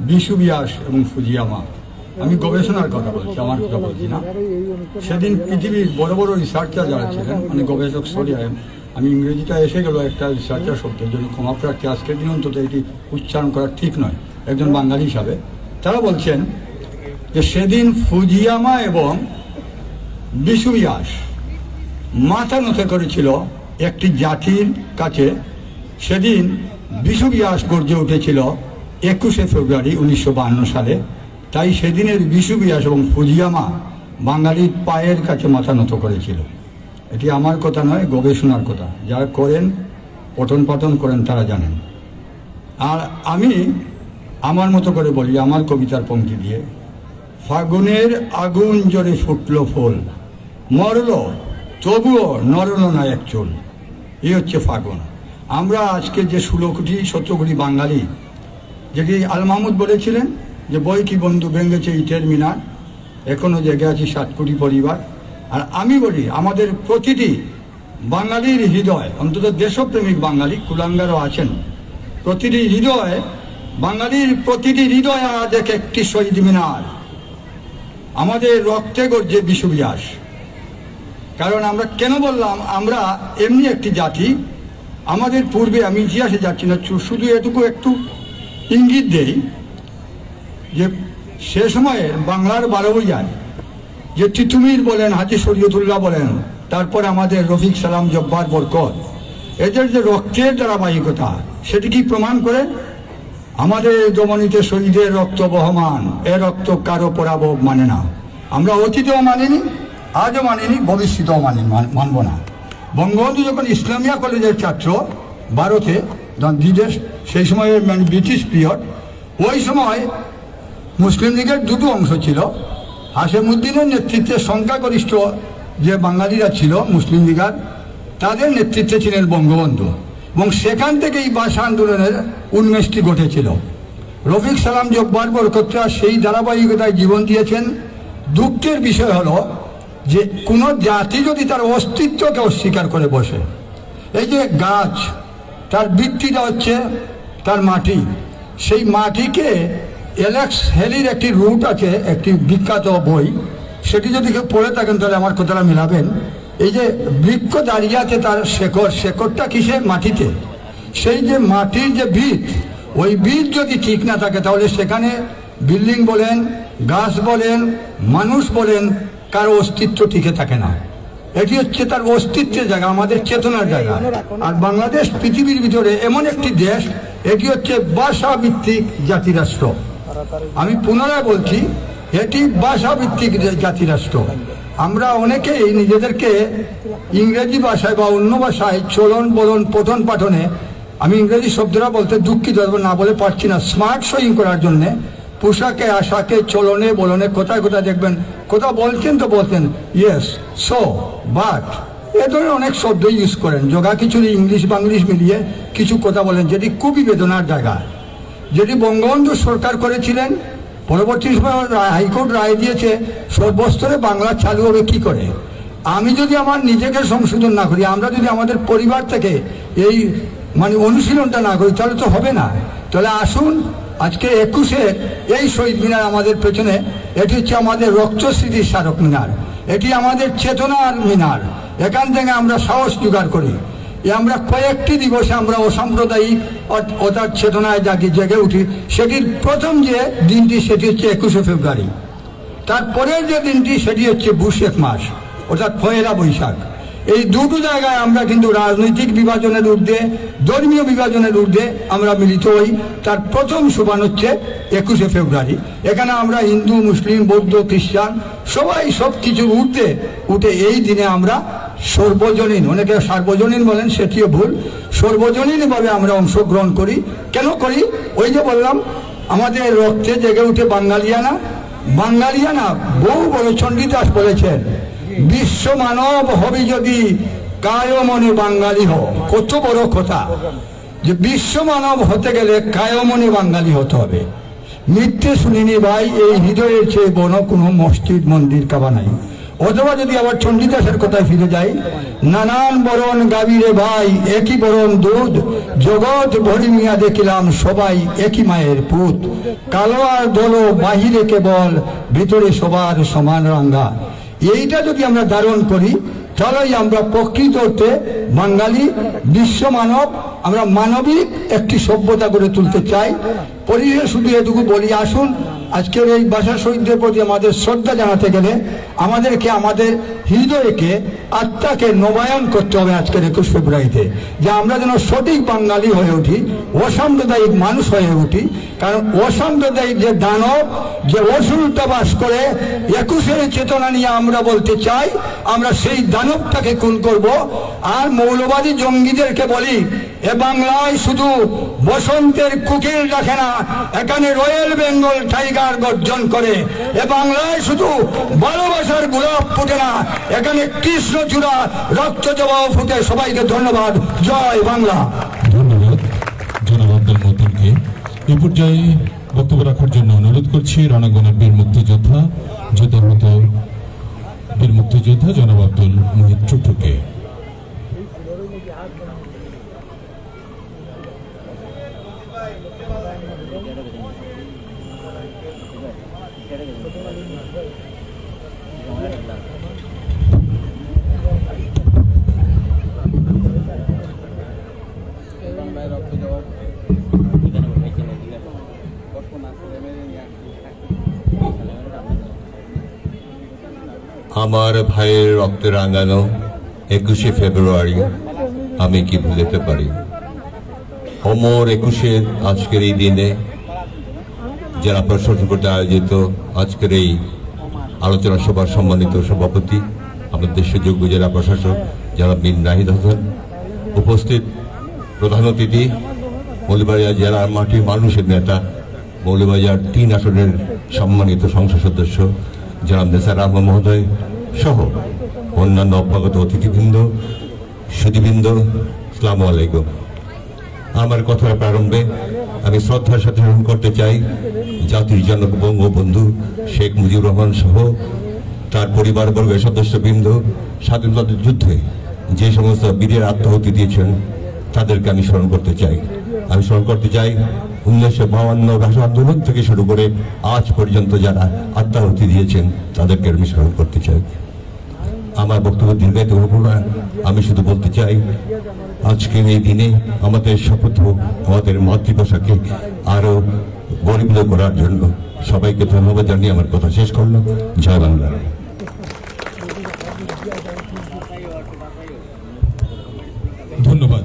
বিশুবিয়াস এবং ফুজিয়ামা। আমি গবেষণার কথা বলছি, আমার কথা বলছি না। সেদিন পৃথিবীর বড় বড় রিসার্চার যারা ছিলেন, মানে গবেষক, সরি আমি ইংরেজিটা এসে গেল একটা রিসার্চার শব্দের জন্য ক্ষমা প্রার্থী। আজকের দিন অন্তত এটি উচ্চারণ করা ঠিক নয় একজন বাঙালি হিসাবে। তারা বলছেন যে সেদিন ফুজিয়ামা এবং বিশুবিয়াস মাথা নত করেছিল একটি জাতির কাছে। সেদিন বিশুবিয়াস গর্জে উঠেছিল 21শে ফেব্রুয়ারি 1952 সালে। তাই সেদিনের বিশুবিয়াস এবং ফুজিয়ামা বাঙালির পায়ের কাছে মাথা নত করেছিল। এটি আমার কথা নয়, গবেষণার কথা। যারা করেন, পঠন পাঠন করেন, তারা জানেন। আর আমি আমার মতো করে বলি, আমার কবিতার পংক্তি দিয়ে, ফাগুনের আগুন জোরে ফুটলো ফুল, মরল তবুও নরল না এক চুল। এই হচ্ছে ফাগুন। আমরা আজকে যে 16 কোটি 17 কোটি বাঙালি, যেটি আল মাহমুদ বলেছিলেন যে বই কি বন্ধু ভেঙেছে ইটের মিনার, এখনো জেগে আছি 7 কোটি পরিবার। আর আমি বলি, আমাদের প্রতিটি বাঙালির হৃদয়, অন্তত দেশপ্রেমিক বাঙালি, কুলাঙ্গারও আছেন, প্রতিটি হৃদয়, বাঙালির প্রতিটি হৃদয় আজ একটি শহীদ মিনার। আমাদের রক্তে গর্জে বিশুবিয়াস। কারণ আমরা কেন বললাম, আমরা এমনি একটি জাতি। আমাদের পূর্বে, আমি ইতিহাসে যাচ্ছি না, শুধু এটুকু একটু ইঙ্গিত দেই যে সে সময়ে বাংলার 12 ভূঁইয়ার যে তিতুমির বলেন, হাজী শরীয়তুল্লাহ বলেন, তারপর আমাদের রফিক সালাম, জব্বার বরকত, এদের যে রক্তের ধারাবাহিকতা, সেটি কি প্রমাণ করে? আমাদের দমনীতে শহীদের রক্ত বহমান, এ রক্ত কারো পরাভব মানে না। আমরা অতীতেও মানিনি, আজও মানিনি, ভবিষ্যতেও মানব না। বঙ্গবন্ধু যখন ইসলামিয়া কলেজের ছাত্র ভারতে, বিদেশ, সেই সময় মানে ব্রিটিশ পিরিয়ড, ওই সময় মুসলিম লীগের দুটো অংশ ছিল। হাশেমউদ্দিনের নেতৃত্বে সংখ্যাগরিষ্ঠ যে বাঙালিরা ছিল মুসলিম লীগার, তাদের নেতৃত্বে ছিলেন বঙ্গবন্ধু, এবং সেখান থেকেই ভাষা আন্দোলনের উন্মেষটি ঘটেছিল। রফিক সালাম, জব্বার বরকতরা সেই ধারাবাহিকতায় জীবন দিয়েছেন। দুঃখের বিষয় হলো যে কোনো জাতি যদি তার অস্তিত্বকে অস্বীকার করে বসে, এই যে গাছ, তার ভিত্তিটা হচ্ছে তার মাটি। সেই মাটিকে এলেক্স হেলির একটি রুট আছে, একটি বিখ্যাত বই, সেটি যদি কেউ পড়ে থাকেন তাহলে আমার কথাটা মিলাবেন। এই যে বৃক্ষ দাঁড়িয়ে আছে তার শেকড়টা কিসে? মাটিতে। সেই যে মাটির যে ভিত, ওই ভিত যদি ঠিক না থাকে তাহলে সেখানে বিল্ডিং বলেন, গাছ বলেন, মানুষ বলেন, কারো অস্তিত্ব টিকে থাকে না। এটি হচ্ছে তার অস্তিত্বের জায়গা, আমাদের চেতনার জায়গা। আর বাংলাদেশ পৃথিবীর ভিতরে এমন একটি দেশ, এটি হচ্ছে ভাষাভিত্তিক জাতিরাষ্ট্র। আমি পুনরায় বলছি, এটি ভাষাভিত্তিক জাতিরাষ্ট্র। আমরা অনেকেই নিজেদেরকে ইংরেজি ভাষায় বা অন্য ভাষায় চলন বলন পঠন পাঠনে, আমি ইংরেজি শব্দটা বলতে দুঃখিত, না বলে পারছি না, স্মার্ট শোয়িং করার জন্যে পোশাকে আশাকে চলনে বলনে কোথায় কোথায় দেখবেন কোথাও বলছেন তো বলতেন ইয়েস, সো, বাট, এ ধরনের অনেক শব্দ ইউজ করেন। যোগা কিছু ইংলিশ বাংলিশ মিলিয়ে কিছু কথা বলেন, যেটি খুবই বেদনার জায়গা। যেটি বঙ্গবন্ধু সরকার করেছিলেন, পরবর্তী সময় হাইকোর্ট রায় দিয়েছে সর্বস্তরে বাংলা চালু হবে কি করে। আমি যদি আমার নিজেকে সংশোধন না করি, আমরা যদি আমাদের পরিবার থেকে এই অনুশীলনটা না করি তাহলে তো হবে না। তাহলে আসুন আজকে 21-এর এই শহীদ মিনার আমাদের পেছনে, এটি হচ্ছে আমাদের রক্তস্মৃতির স্মারক মিনার, এটি আমাদের চেতনার মিনার। এখান থেকে আমরা সাহস জোগাড় করি। আমরা কয়েকটি দিবসে আমরা অসাম্প্রদায়িক অর্থাৎ চেতনায় জেগে উঠি। সেটির প্রথম যে দিনটি সেটি হচ্ছে 21শে ফেব্রুয়ারি। তারপরের যে দিনটি সেটি হচ্ছে বৈশাখ মাস, অর্থাৎ পয়লা বৈশাখ। এই দুটো জায়গায় আমরা কিন্তু রাজনৈতিক বিভাজনের ঊর্ধ্বে, ধর্মীয় বিভাজনের ঊর্ধ্বে আমরা মিলিত হই। তার প্রথম সোপান হচ্ছে 21শে ফেব্রুয়ারি। এখানে আমরা হিন্দু, মুসলিম, বৌদ্ধ, খ্রিস্টান সবাই সব কিছুর ঊর্ধ্বে উঠে এই দিনে আমরা সর্বজনীন, অনেকে সার্বজনীন বলেন, সেটিও ভুল, সর্বজনীনভাবে আমরা অংশগ্রহণ করি। কেন করি? ওই যে বললাম, আমাদের রক্তে জেগে উঠে বাঙালিয়ানা। বাঙালিয়ানা বহু বড় চণ্ডীদাস বলেছেন, বিশ্ব মানব হবি যদি কায় মনে বাঙালি হ। কত বড় কথা যে বিশ্ব মানব হতে গেলে কায় মনে বাঙালি হতে হবে। মিথ্যে শুনিনি ভাই, এই হৃদয়ের চেয়ে বড় কোনো মসজিদ মন্দির কাবা নাই। অথবা যদি আবার চণ্ডীদাসের কথায় ফিরে যাই, নানান বরণ গাবিরে ভাই একই বরণ দুধ, জগৎ ভরি মিয়া দেখিলাম সবাই একই মায়ের পুত, কালো আর দলো বাহিরে কেবল ভিতরে সবার সমান রাঙ্গা। এইটা যদি আমরা ধারণ করি তাহলেই আমরা প্রকৃত অর্থে বাঙালি, বিশ্ব মানব, আমরা মানবিক একটি সভ্যতা গড়ে তুলতে চাই। পরিশেষে শুধু এটুকু বলি, আসুন আজকের এই ভাষা শহীদদের প্রতি আমাদের শ্রদ্ধা জানাতে গেলে আমাদেরকে আমাদের হৃদয়কে, আত্মাকে নবায়ন করতে হবে আজকের 21 ফেব্রুয়ারিতে, যে আমরা যেন সঠিক বাঙালি হয়ে উঠি, অসাম্প্রদায়িক মানুষ হয়ে উঠি। কারণ অসাম্প্রদায়িক যে দানব, যে অসুরটা বাস করে, 21-এর চেতনা নিয়ে আমরা বলতে চাই আমরা সেই দানবটাকে খুন করব। আর মৌলবাদী জঙ্গিদেরকে বলি, এ বাংলায় শুধু বসন্তের কুকিল রাখে না, এখানে রয়্যাল বেঙ্গল টাইগার গর্জন করে। এ বাংলায় শুধু ভালোবাসার গোলাপ ফুটে না, এখানে কৃষ্ণচূড়া রক্ত জবাও ফুটে। সবাইকে ধন্যবাদ। জয় বাংলা। ধন্যবাদ জনাব আব্দুল মতিনকে। এই পর্যায়ে বক্তব্য রাখার জন্য অনুরোধ করছি রানাগঞ্জের বীর মুক্তিযোদ্ধা, যুদ্ধাহত বীর মুক্তিযোদ্ধা জনাব আব্দুল মুহিত টুটুকে। আমার ভাইয়ের রক্তে রাঙানো 21শে ফেব্রুয়ারি আমি কি ভুলতে পারি। অমর 21-এর আজকের এই দিনে জেলা প্রশাসন কর্তৃক আয়োজিত আজকের এই আলোচনা সভার সম্মানিত সভাপতি, আমাদের দেশের যোগ্য জেলা প্রশাসক জনাব বিন নাহিদ হাসান, উপস্থিত প্রধান অতিথি মৌলভীবাজার জেলার মাটির মানুষের নেতা, মৌলভীবাজার 3 আসনের সম্মানিত সংসদ সদস্য জনাব নেসার আহমদ মহোদয় সহ অন্যান্য অভ্যাগত অতিথিবৃন্দ, সুধীবৃন্দ, আসসালামু আলাইকুম। আমার কথার প্রারম্ভে আমি শ্রদ্ধার সাথে স্মরণ করতে চাই জাতির জনক বঙ্গবন্ধু শেখ মুজিবুর রহমান সহ তার পরিবারবর্গের সদস্যবৃন্দ স্বাধীনতার যুদ্ধে যে সমস্ত বীরের আত্মাহুতি দিয়েছেন তাদেরকে আমি স্মরণ করতে চাই। 1952 ভাষা আন্দোলন থেকে শুরু করে আজ পর্যন্ত যারা আত্মাহুতি দিয়েছেন তাদেরকে আমি স্মরণ করতে চাই। আমার বক্তব্য দীর্ঘায়িত হব না, আমি শুধু বলতে চাই আজকের এই দিনে আমাদের শপথ হোক আমাদের মাতৃভাষাকে আরো গরিব করার জন্য। সবাইকে ধন্যবাদ জানিয়ে আমার কথা শেষ করলাম। জয় বাংলা। ধন্যবাদ।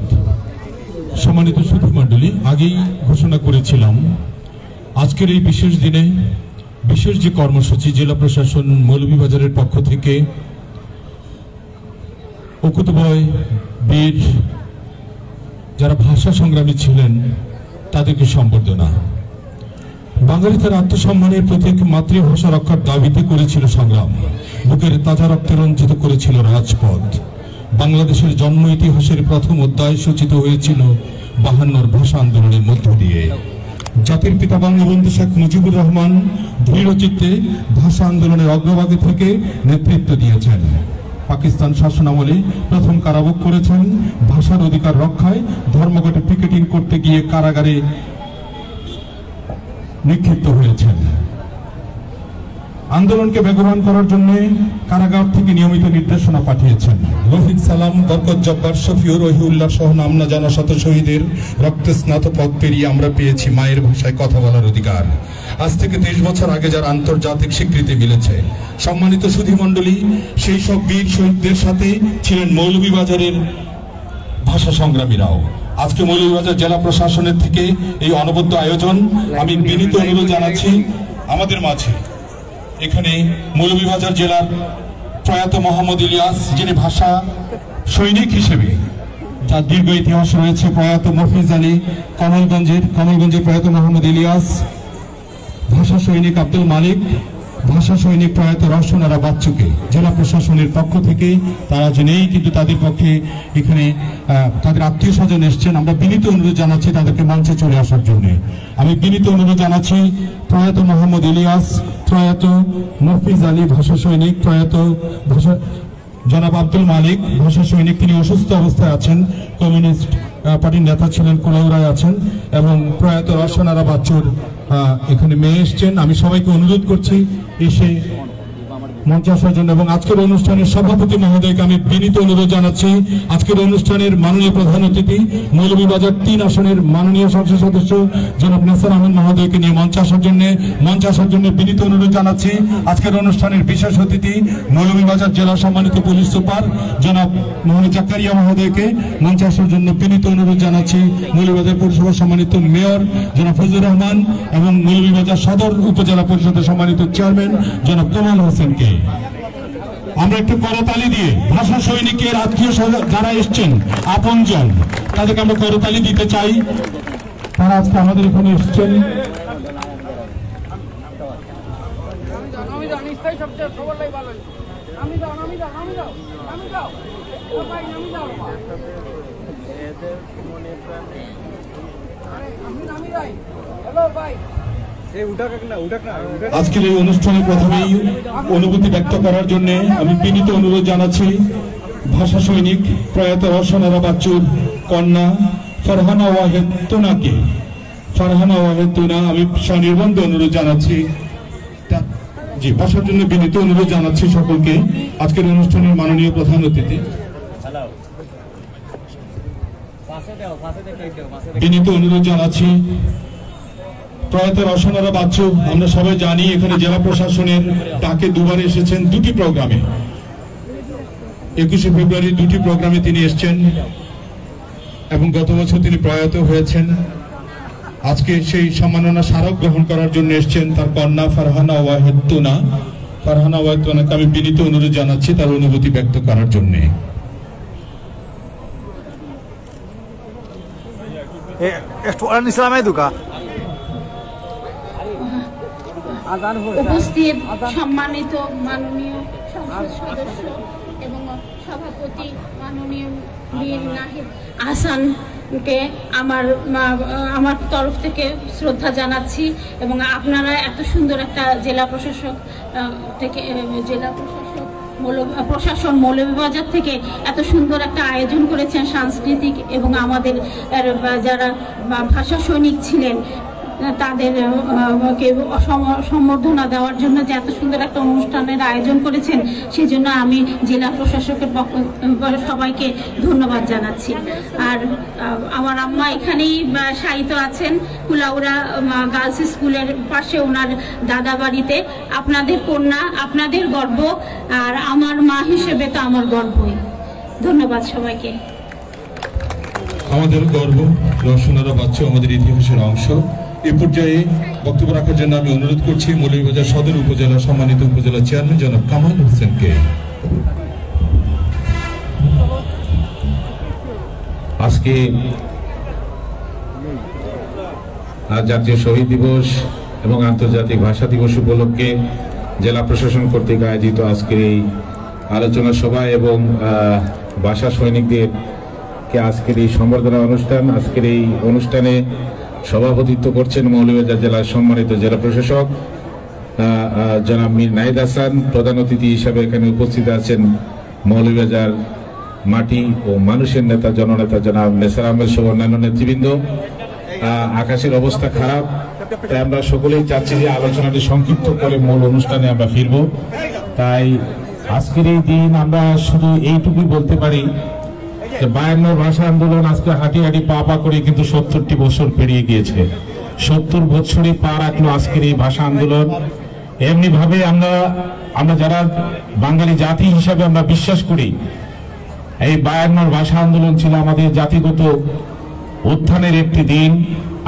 সম্মানিত সুধী মণ্ডলী, আগেই ঘোষণা করেছিলাম আজকের এই বিশেষ দিনে বিশেষ যে কর্মসূচি জেলা প্রশাসন মৌলভীবাজারের পক্ষ থেকে অকুতোভয় বীর যারা ভাষা সংগ্রামী ছিলেন তাদেরকে সম্বর্ধনা। বাঙালি তার আত্মসম্মানের প্রতীক মাতৃভাষা রক্ষার দাবিতে করেছিল সংগ্রাম, বুকের তাজা রক্তে রঞ্জিত করেছিল রাজপথ। বাংলাদেশের জন্ম ইতিহাসের প্রথম অধ্যায় সূচিত হয়েছিল 52 ভাষা আন্দোলনের মধ্য দিয়ে। জাতির পিতা বঙ্গবন্ধু শেখ মুজিবুর রহমান দৃঢ়চিত্তে ভাষা আন্দোলনের অগ্রভাগে থেকে নেতৃত্ব দিয়েছেন। পাকিস্তান শাসনামলে প্রথম কারাভোগ করেছেন, ভাষার অধিকার রক্ষায় ধর্মঘটে পিকেটিং করতে গিয়ে কারাগারে নিক্ষিপ্ত হয়েছেন। আন্দোলনকে বেগবান করার জন্য কারাগার থেকে নিয়মিত নির্দেশনা পাঠিয়েছেন। রফিক সালাম, বরকত জব্বার, শফিউর, রহিউল্লাহ সহ নাম না জানা শত শহীদের রক্তে স্নাত পথ পেরিয়ে আমরা পেয়েছি মায়ের ভাষায় কথা বলার অধিকার। আজ থেকে 30 বছর আগে যার আন্তর্জাতিক স্বীকৃতি মিলেছে। সম্মানিত সুধী মণ্ডলী, সেই সব বীর শহীদদের সাথে ছিলেন মৌলভীবাজারের ভাষা সংগ্রামীরাও। আজকে মৌলভীবাজার জেলা প্রশাসনের থেকে এই অনবদ্য আয়োজন। আমি বিনীত অনুরোধ জানাচ্ছি আমাদের মাঝে এখানে মৌলভীবাজার জেলার প্রয়াত মোহাম্মদ ইলিয়াস, যিনি ভাষা সৈনিক হিসেবে তার দীর্ঘ ইতিহাস রয়েছে, প্রয়াত মফিজ আলী কমলগঞ্জের প্রয়াত মোহাম্মদ ইলিয়াস, ভাষা সৈনিক আব্দুল মালিক, ভাষা সৈনিক প্রয়াত রওশনারা বাচ্চুকে জেলা প্রশাসনের পক্ষ থেকে তারা যে নেই, কিন্তু তাদের পক্ষে এখানে তাদের আত্মীয় স্বজন এসছেন। আমরা বিনীত অনুরোধ জানাচ্ছি তাদেরকে মঞ্চে চলে আসার জন্য। আমি বিনীত অনুরোধ জানাচ্ছি প্রয়াত মোহাম্মদ ইলিয়াস, প্রয়াত মফিজ আলী ভাষা সৈনিক, প্রয়াত জনাব আব্দুল মালিক ভাষা সৈনিক, তিনি অসুস্থ অবস্থায় আছেন, কমিউনিস্ট পার্টির নেতা ছিলেন, কুলাউড়ায় আছেন, এবং প্রয়াত রওশনারা বাচ্চুর এখানে মেয়ে এসছেন। আমি সবাইকে অনুরোধ করছি এসে মঞ্চে আসার জন্য। এবং আজকের অনুষ্ঠানের সভাপতি মহোদয়কে আমি বিনীত অনুরোধ জানাচ্ছি আজকের অনুষ্ঠানের মাননীয় প্রধান অতিথি মৌলভীবাজার 3 আসনের মাননীয় সংসদ সদস্য জনাব নাসির আহমেদ মহোদয়কে নিয়ে মঞ্চে আসার জন্য বিনীত অনুরোধ জানাচ্ছি। আজকের অনুষ্ঠানের বিশেষ অতিথি মৌলভীবাজার জেলা সম্মানিত পুলিশ সুপার জনাব মোহাম্মদ জাকারিয়া মহোদয়কে মঞ্চে আসার জন্য বিনীত অনুরোধ জানাচ্ছি। মৌলভীবাজার পৌরসভার সম্মানিত মেয়র জনাব ফজলুর রহমান এবং মৌলভীবাজার সদর উপজেলা পরিষদের সম্মানিত চেয়ারম্যান জনাব কামাল হোসেনকে আমরা একটু করতালি দিয়ে ভাষা সৈনিকের আত্মীয় যারা এসছেন আপনজন তাদেরকে আমরা করতালি দিতে চাই। তারা আজকে আমাদের এখানে এসছেন। আজকের এই অনুষ্ঠানে প্রথমেই অনুভূতি ব্যক্ত করার জন্য আমি বিনীত অনুরোধ জানাচ্ছি ভাষা সৈনিক প্রয়াত রওশনারা বাচ্চুর কন্যা ফারহানা ওয়াহেদ তুনা আমি স্বনির্বন্ধ অনুরোধ জানাচ্ছি জি ভাষার জন্য বিনীত অনুরোধ জানাচ্ছি সকলকে। আজকের অনুষ্ঠানের মাননীয় প্রধান অতিথি বিনীত অনুরোধ জানাচ্ছি প্রয়াত রওশনারা বাচ্চু। আমরা সবাই জানি এখানে জেলা প্রশাসনের ডাকে দুবার এসেছেন, 2টি প্রোগ্রামে। 21শে ফেব্রুয়ারি 2টি প্রোগ্রামে তিনি এসছেন এবং গত বছর তিনি প্রয়াত হয়েছেন। আজকে সেই সম্মাননা স্মারক গ্রহণ করার জন্য এসছেন তার কন্যা ফারহানা ওয়াহেদ তুনাকে আমি বিনীত অনুরোধ জানাচ্ছি তার অনুভূতি ব্যক্ত করার জন্য। উপস্থিত সম্মানিত মাননীয় সংসদ সদস্য এবং সভাপতি মাননীয় বীর নাহিদ আহসানকে আমার তরফ থেকে শ্রদ্ধা জানাচ্ছি এবং আপনারা এত সুন্দর একটা জেলা প্রশাসক প্রশাসন মৌলভীবাজার থেকে এত সুন্দর একটা আয়োজন করেছেন সাংস্কৃতিক, এবং আমাদের যারা ভাষা সৈনিক ছিলেন তাদের সম্বর্ধনা দেওয়ার জন্য যে এত সুন্দর একটা অনুষ্ঠানের আয়োজন করেছেন, সেজন্য আমি জেলা প্রশাসকের সবাইকে ধন্যবাদ জানাচ্ছি। আর আমার আম্মা এখানেই শায়িত আছেন কুলাউড়া গার্লস স্কুলের পাশে, ওনার দাদা বাড়িতে। আপনাদের কন্যা, আপনাদের গর্ব, আর আমার মা হিসেবে তো আমার গর্বই। ধন্যবাদ সবাইকে। আমাদের গর্ব, রসনারা বাচ্চা আমাদের ইতিহাসের অংশ। এ পর্যায়ে বক্তব্য রাখার জন্য আমি অনুরোধ করছি মৌলভীবাজার সদর উপজেলা সম্মানিত উপজেলা চেয়ারম্যান জনাব কামাল হোসেনকে। আজকে জাতীয় শহীদ দিবস এবং আন্তর্জাতিক ভাষা দিবস উপলক্ষে জেলা প্রশাসন কর্তৃক আয়োজিত আজকের এই আলোচনা সভা এবং ভাষা সৈনিকদেরকে আজকের এই সম্বর্ধনা অনুষ্ঠান, আজকের এই অনুষ্ঠানে সভাপতিত্ব করছেন মৌলভীবাজার জেলার সম্মানিত জেলা প্রশাসক জনাব মীর নাহিদ হাসান। প্রধান অতিথি হিসাবে এখানে উপস্থিত আছেন মৌলভীবাজার মাটি ও মানুষের নেতা জননেতা জনাব নেসার আহমেদ সহ অন্যান্য নেতৃবৃন্দ। আকাশের অবস্থা খারাপ, তাই আমরা সকলেই চাচ্ছি যে আলোচনাটি সংক্ষিপ্ত করে মূল অনুষ্ঠানে আমরা ফিরব। তাই আজকের এই দিন আমরা শুধু এইটুকুই বলতে পারি যে 52 ভাষা আন্দোলন আজকে হাঁটি হাঁটি পা পা করে কিন্তু 70টি বছর পেরিয়ে গিয়েছে। 70 বছরে পা রাখলো আজকের এই ভাষা আন্দোলন। এমনি ভাবে আমরা যারা বাঙালি জাতি হিসাবে আমরা বিশ্বাস করি, এই 52 ভাষা আন্দোলন ছিল আমাদের জাতিগত উত্থানের একটি দিন,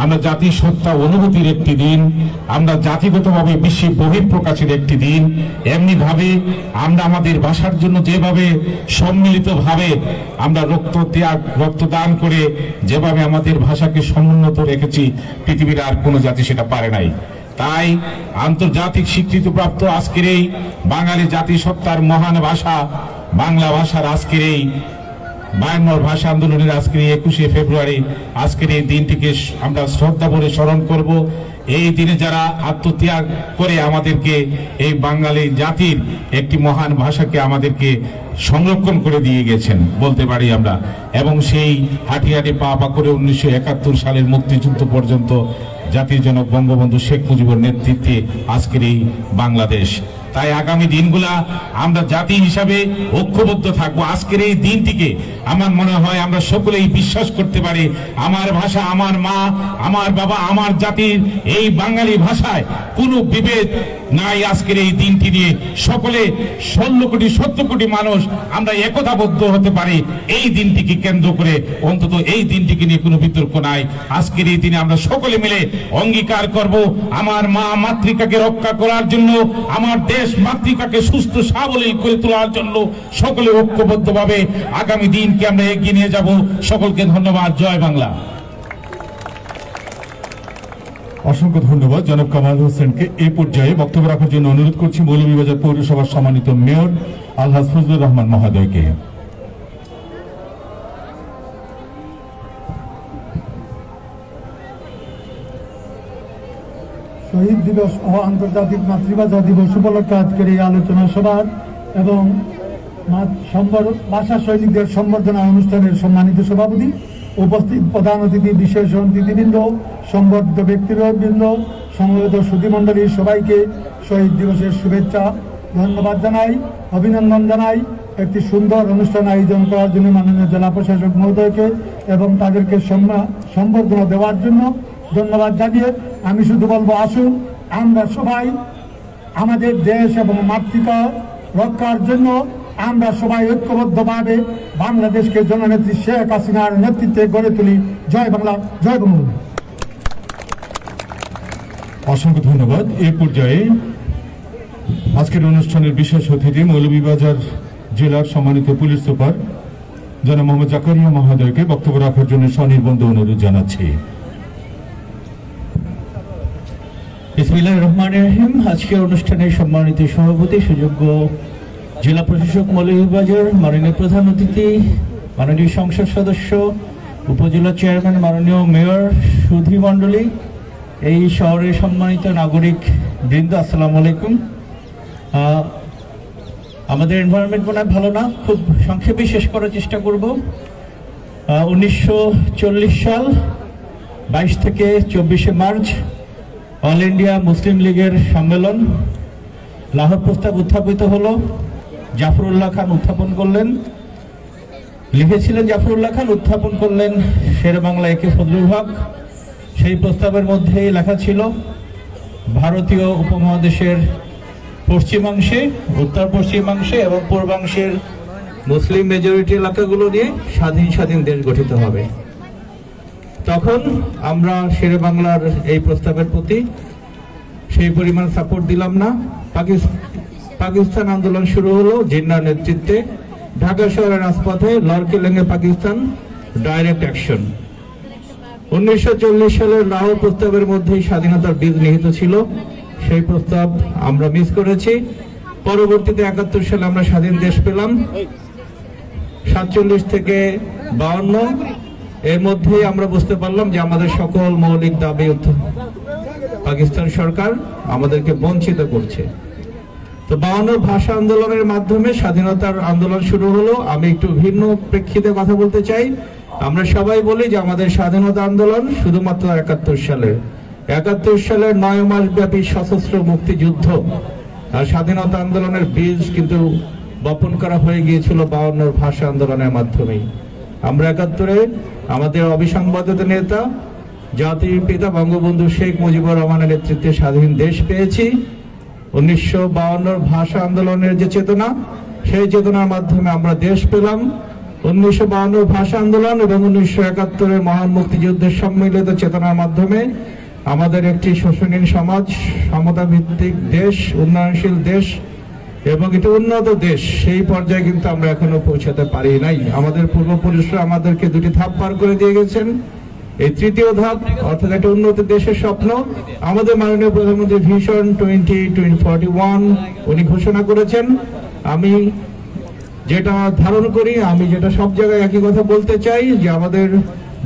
আমরা জাতি সত্তা অনুভূতির একটি দিন, আমরা জাতিগতভাবে বিশ্বে বহিঃপ্রকাশের একটি দিন। এমনি ভাবে আমরা আমাদের ভাষার জন্য যেভাবে সম্মিলিতভাবে আমরা রক্তদান করে যেভাবে আমাদের ভাষাকে সমুন্নত রেখেছি, পৃথিবীর আর কোনো জাতি সেটা পারে নাই। তাই আন্তর্জাতিক স্বীকৃতিপ্রাপ্ত আজকের এই বাঙালি জাতিসত্তার মহান ভাষা বাংলা ভাষার আজকের এই 52 ভাষা আন্দোলনের আজকের 21শে ফেব্রুয়ারি আজকের এই দিনটিকে আমরা শ্রদ্ধা ভরে স্মরণ করব। এই দিনে যারা আত্মত্যাগ করে আমাদেরকে এই বাঙালি জাতির একটি মহান ভাষাকে আমাদেরকে সংরক্ষণ করে দিয়ে গেছেন বলতে পারি আমরা, এবং সেই হাঁটি হাঁটি পা পা করে 1971 সালের মুক্তিযুদ্ধ পর্যন্ত জাতির জনক বঙ্গবন্ধু শেখ মুজিবুর নেতৃত্বে আজকের এই বাংলাদেশ। তাই আগামী দিনগুলা আমরা জাতি হিসাবে ঐক্যবদ্ধ থাকবো। আজকের এই দিনটিকে আমার মনে হয় আমরা সকলেই বিশ্বাস করতে পারি, আমার ভাষা, আমার মা, আমার বাবা, আমার জাতির এই বাঙালি ভাষায় কোনো বিভেদ নাই। আজকের এই দিনটি নিয়ে সকলে 16 কোটি 17 কোটি মানুষ আমরা একতাবদ্ধ হতে পারি এই দিনটিকে কেন্দ্র করে, অন্তত এই দিনটিকে নিয়ে কোনো বিতর্ক নাই। আজকের এই দিনে আমরা সকলে মিলে অঙ্গীকার করব আমার মা মাতৃকাকে রক্ষা করার জন্য, আমার দেশ মাতৃকাকে সুস্থ সাবলীল করে তোলার জন্য সকলে ঐক্যবদ্ধভাবে আগামী দিনকে আমরা এগিয়ে নিয়ে যাব। সকলকে ধন্যবাদ। জয় বাংলা। অসংখ্য ধন্যবাদ জনাব কামাল হোসেনকে। এই পর্যায়ে বক্তব্য রাখার জন্য অনুরোধ করছি মৌলভীবাজার পৌরসভার সম্মানিত মেয়র আলহাজ ফজলুর রহমান মহোদয়কে। শহীদ দিবস ও আন্তর্জাতিক মাতৃভাষা দিবস উপলক্ষে আজকের এই আলোচনা সভার এবং ভাষা সৈনিকদের সম্বর্ধনা অনুষ্ঠানের সম্মানিত সভাপতি, উপস্থিত প্রধান অতিথি, বিশেষ অতিথিবৃন্দ, সম্বর্ধিত ব্যক্তিবৃন্দ, সমবেত সুধীমণ্ডলীর সবাইকে শহীদ দিবসের শুভেচ্ছা ধন্যবাদ জানাই, অভিনন্দন জানাই। একটি সুন্দর অনুষ্ঠান আয়োজন করার জন্য মাননীয় জেলা প্রশাসক মহোদয়কে এবং তাদেরকে সম্বর্ধনা দেওয়ার জন্য ধন্যবাদ জানিয়ে আমি শুধু বলবো, আসুন আমরা সবাই আমাদের দেশ এবং মাতৃকা রক্ষার জন্য আমরা সবাই ঐক্যবদ্ধভাবে বাংলাদেশকে জননেত্রী শেখ হাসিনার নেতৃত্বে গড়ে তুলি। জয় বাংলা, জয় বঙ্গবন্ধু। অসংখ্য ধন্যবাদ। এই পর্যায়ে আজকের অনুষ্ঠানের বিশেষ অতিথি মৌলভীবাজার জেলার সম্মানিত পুলিশ সুপার জনাব মোহাম্মদ জাকারিয়া মহোদয়কে বক্তব্য রাখার জন্য সনির্বন্ধ অনুরোধ জানাচ্ছি। বিসমিল্লাহির রহমানির রহিম। আজকের অনুষ্ঠানের সম্মানিত সভাপতি, সুযোগ্য জেলা প্রশাসক মৌলভীবাজার, মাননীয় প্রধান অতিথি, মাননীয় সংসদ সদস্য, উপজেলা চেয়ারম্যান, মাননীয় মেয়র, সুধী মণ্ডলী, এই শহরের সম্মানিত নাগরিক বৃন্দ, আসসালামু আলাইকুম। আমাদের এনভায়রনমেন্ট মনে হয় ভালো না, খুব সংক্ষেপে শেষ করার চেষ্টা করব। 1940 সাল 22 থেকে 24শে মার্চ অল ইন্ডিয়া মুসলিম লীগের সম্মেলন, লাহোর প্রস্তাব উত্থাপিত হলো। জাফরুল্লাহ খান উত্থাপন করলেন, লিখেছিলেন জাফরুল্লাহ খান, উত্থাপন করলেন শেরে বাংলা একে ফজলুল হক। সেই প্রস্তাবের মধ্যেই লেখা ছিল ভারতীয় উপমহাদেশের পশ্চিমাংশে, উত্তর পশ্চিমাংশে এবং পূর্বাংশের মুসলিম মেজরিটি এলাকাগুলো নিয়ে স্বাধীন দেশ গঠিত হবে। তখন আমরা শেরে বাংলার এই প্রস্তাবের প্রতি সেই পরিমাণ সাপোর্ট দিলাম না। পাকিস্তান আন্দোলন শুরু হলো জিন্নার নেতৃত্বে। ঢাকা শহরের রাজপথে লড়কেলেঙ্গে পাকিস্তান, ডাইরেক্ট অ্যাকশন। 1940 সালের লাহোর প্রস্তাবের মধ্যেই স্বাধীনতার বীজ নিহিত ছিল। সেই প্রস্তাব আমরা মিস করেছি। পরবর্তীতে 71 সালে আমরা স্বাধীন দেশ পেলাম। 47 থেকে 52 এর মধ্যেই আমরা বুঝতে পারলাম যে আমাদের সকল মৌলিক দাবি পাকিস্তান সরকার আমাদেরকে বঞ্চিত করছে। তো 52 ভাষা আন্দোলনের মাধ্যমে স্বাধীনতার আন্দোলন শুরু হলো। আমি একটু ভিন্ন প্রেক্ষিতে কথা বলতে চাই। আমরা সবাই বলি যে আমাদের স্বাধীনতা আন্দোলন শুধুমাত্র 71 সালের 9 মাস ব্যাপী সশস্ত্র মুক্তিযুদ্ধ আর স্বাধীনতা আন্দোলনের বীজ কিন্তু বপন করা হয়ে গিয়েছিল 52 ভাষা আন্দোলনের মাধ্যমেই। আমরা 71-এ আমাদের অবিসংবাদিত নেতা জাতির পিতা বঙ্গবন্ধু শেখ মুজিবুর রহমানের নেতৃত্বে স্বাধীন দেশ পেয়েছি। 1952 ভাষা আন্দোলনের যে চেতনা, সেই চেতনার মাধ্যমে আমরা দেশ পেলাম। 1952 ভাষা আন্দোলন এবং 1971-এর মহান মুক্তিযুদ্ধের সম্মিলিত চেতনার মাধ্যমে আমাদের একটি শোষণহীন সমাজ, সমতা ভিত্তিক দেশ, উন্নয়নশীল দেশ এবং একটি উন্নত দেশ, সেই পর্যায়ে কিন্তু আমরা এখনো পৌঁছাতে পারি নাই। আমাদের পূর্বপুরুষরা আমাদেরকে দুটি ধাপ পার করে দিয়ে গেছেন। এই তৃতীয় ধাপ অর্থাৎ একটা উন্নত দেশের স্বপ্ন আমাদের মাননীয় প্রধানমন্ত্রী ভিশন 2041 উনি ঘোষণা করেছেন। আমি যেটা ধারণ করি, আমি যেটা সব জায়গায় একই কথা বলতে চাই যে আমাদের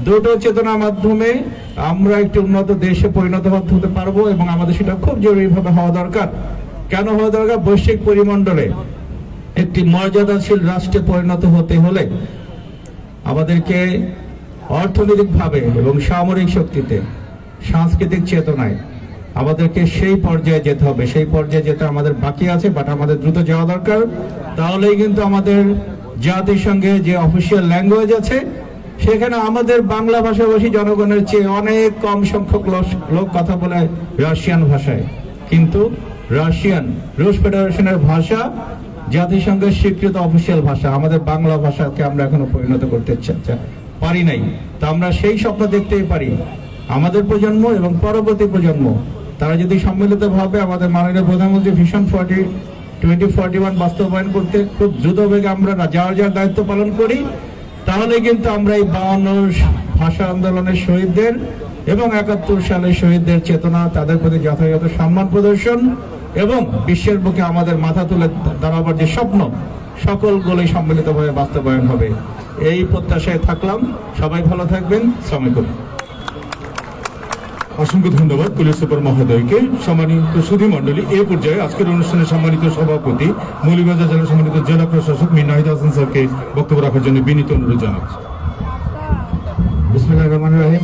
দুটো চেতনার মাধ্যমে আমরা একটি উন্নত দেশে পরিণত হতে পারবো এবং আমাদের সেটা খুব জরুরিভাবে হওয়া দরকার। কেন হওয়া দরকার? বৈশ্বিক পরিমণ্ডলে একটি মর্যাদাশীল রাষ্ট্রে পরিণত হতে হলে আমাদেরকে অর্থনৈতিকভাবে এবং সামরিক শক্তিতে, সাংস্কৃতিক চেতনায় আমাদেরকে সেই পর্যায়ে যেতে হবে। সেই পর্যায়ে যেতে আমাদের বাকি আছে, বাট আমাদের দ্রুত যাওয়া দরকার। তাহলেই কিন্তু আমাদের জাতিসংঘে যে অফিসিয়াল ল্যাঙ্গুয়েজ আছে সেখানে আমাদের বাংলা ভাষাভাষী জনগণের চেয়ে অনেক কম সংখ্যক লোক কথা বলে রাশিয়ান ভাষায়, কিন্তু রুশ ফেডারেশনের ভাষা জাতিসংঘের স্বীকৃত অফিসিয়াল ভাষা। আমাদের বাংলা ভাষাকে আমরা এখনো পরিণত করতে পারি নাই। তা আমরা সেই স্বপ্ন দেখতেই পারি। আমাদের প্রজন্ম এবং পরবর্তী প্রজন্ম তারা যদি সম্মিলিতভাবে আমাদের মাননীয় প্রধানমন্ত্রী ভিশন 2041 বাস্তবায়ন করতে খুব দ্রুত বেগে আমরা যার দায়িত্ব পালন করি, তাহলে কিন্তু আমরা এই 52 ভাষা আন্দোলনের শহীদদের এবং 71 সালের শহীদদের চেতনা, তাদের প্রতি যথাযথ সম্মান প্রদর্শন এবং বিশ্বের বুকে আমাদের মাথা তুলে দাঁড়াবার যে স্বপ্ন, সকলগুলোই সম্মিলিতভাবে বাস্তবায়ন হবে। এই প্রত্যাশায় থাকলাম। সবাই ভালো থাকবেন। আসসালামু আলাইকুম। অসংখ্য ধন্যবাদ পুলিশ সুপার মহোদয়কে। সম্মানিত সুধী মণ্ডলী, এই পর্যায়ে আজকের অনুষ্ঠানের সম্মানিত সভাপতি মৌলভীবাজার জেলা সম্মানিত জেলা প্রশাসক মীর নাহিদ হাসান স্যারকে বক্তব্য রাখার জন্য বিনীত অনুরোধ জানাচ্ছি। বিসমিল্লাহির রহমানির রহিম।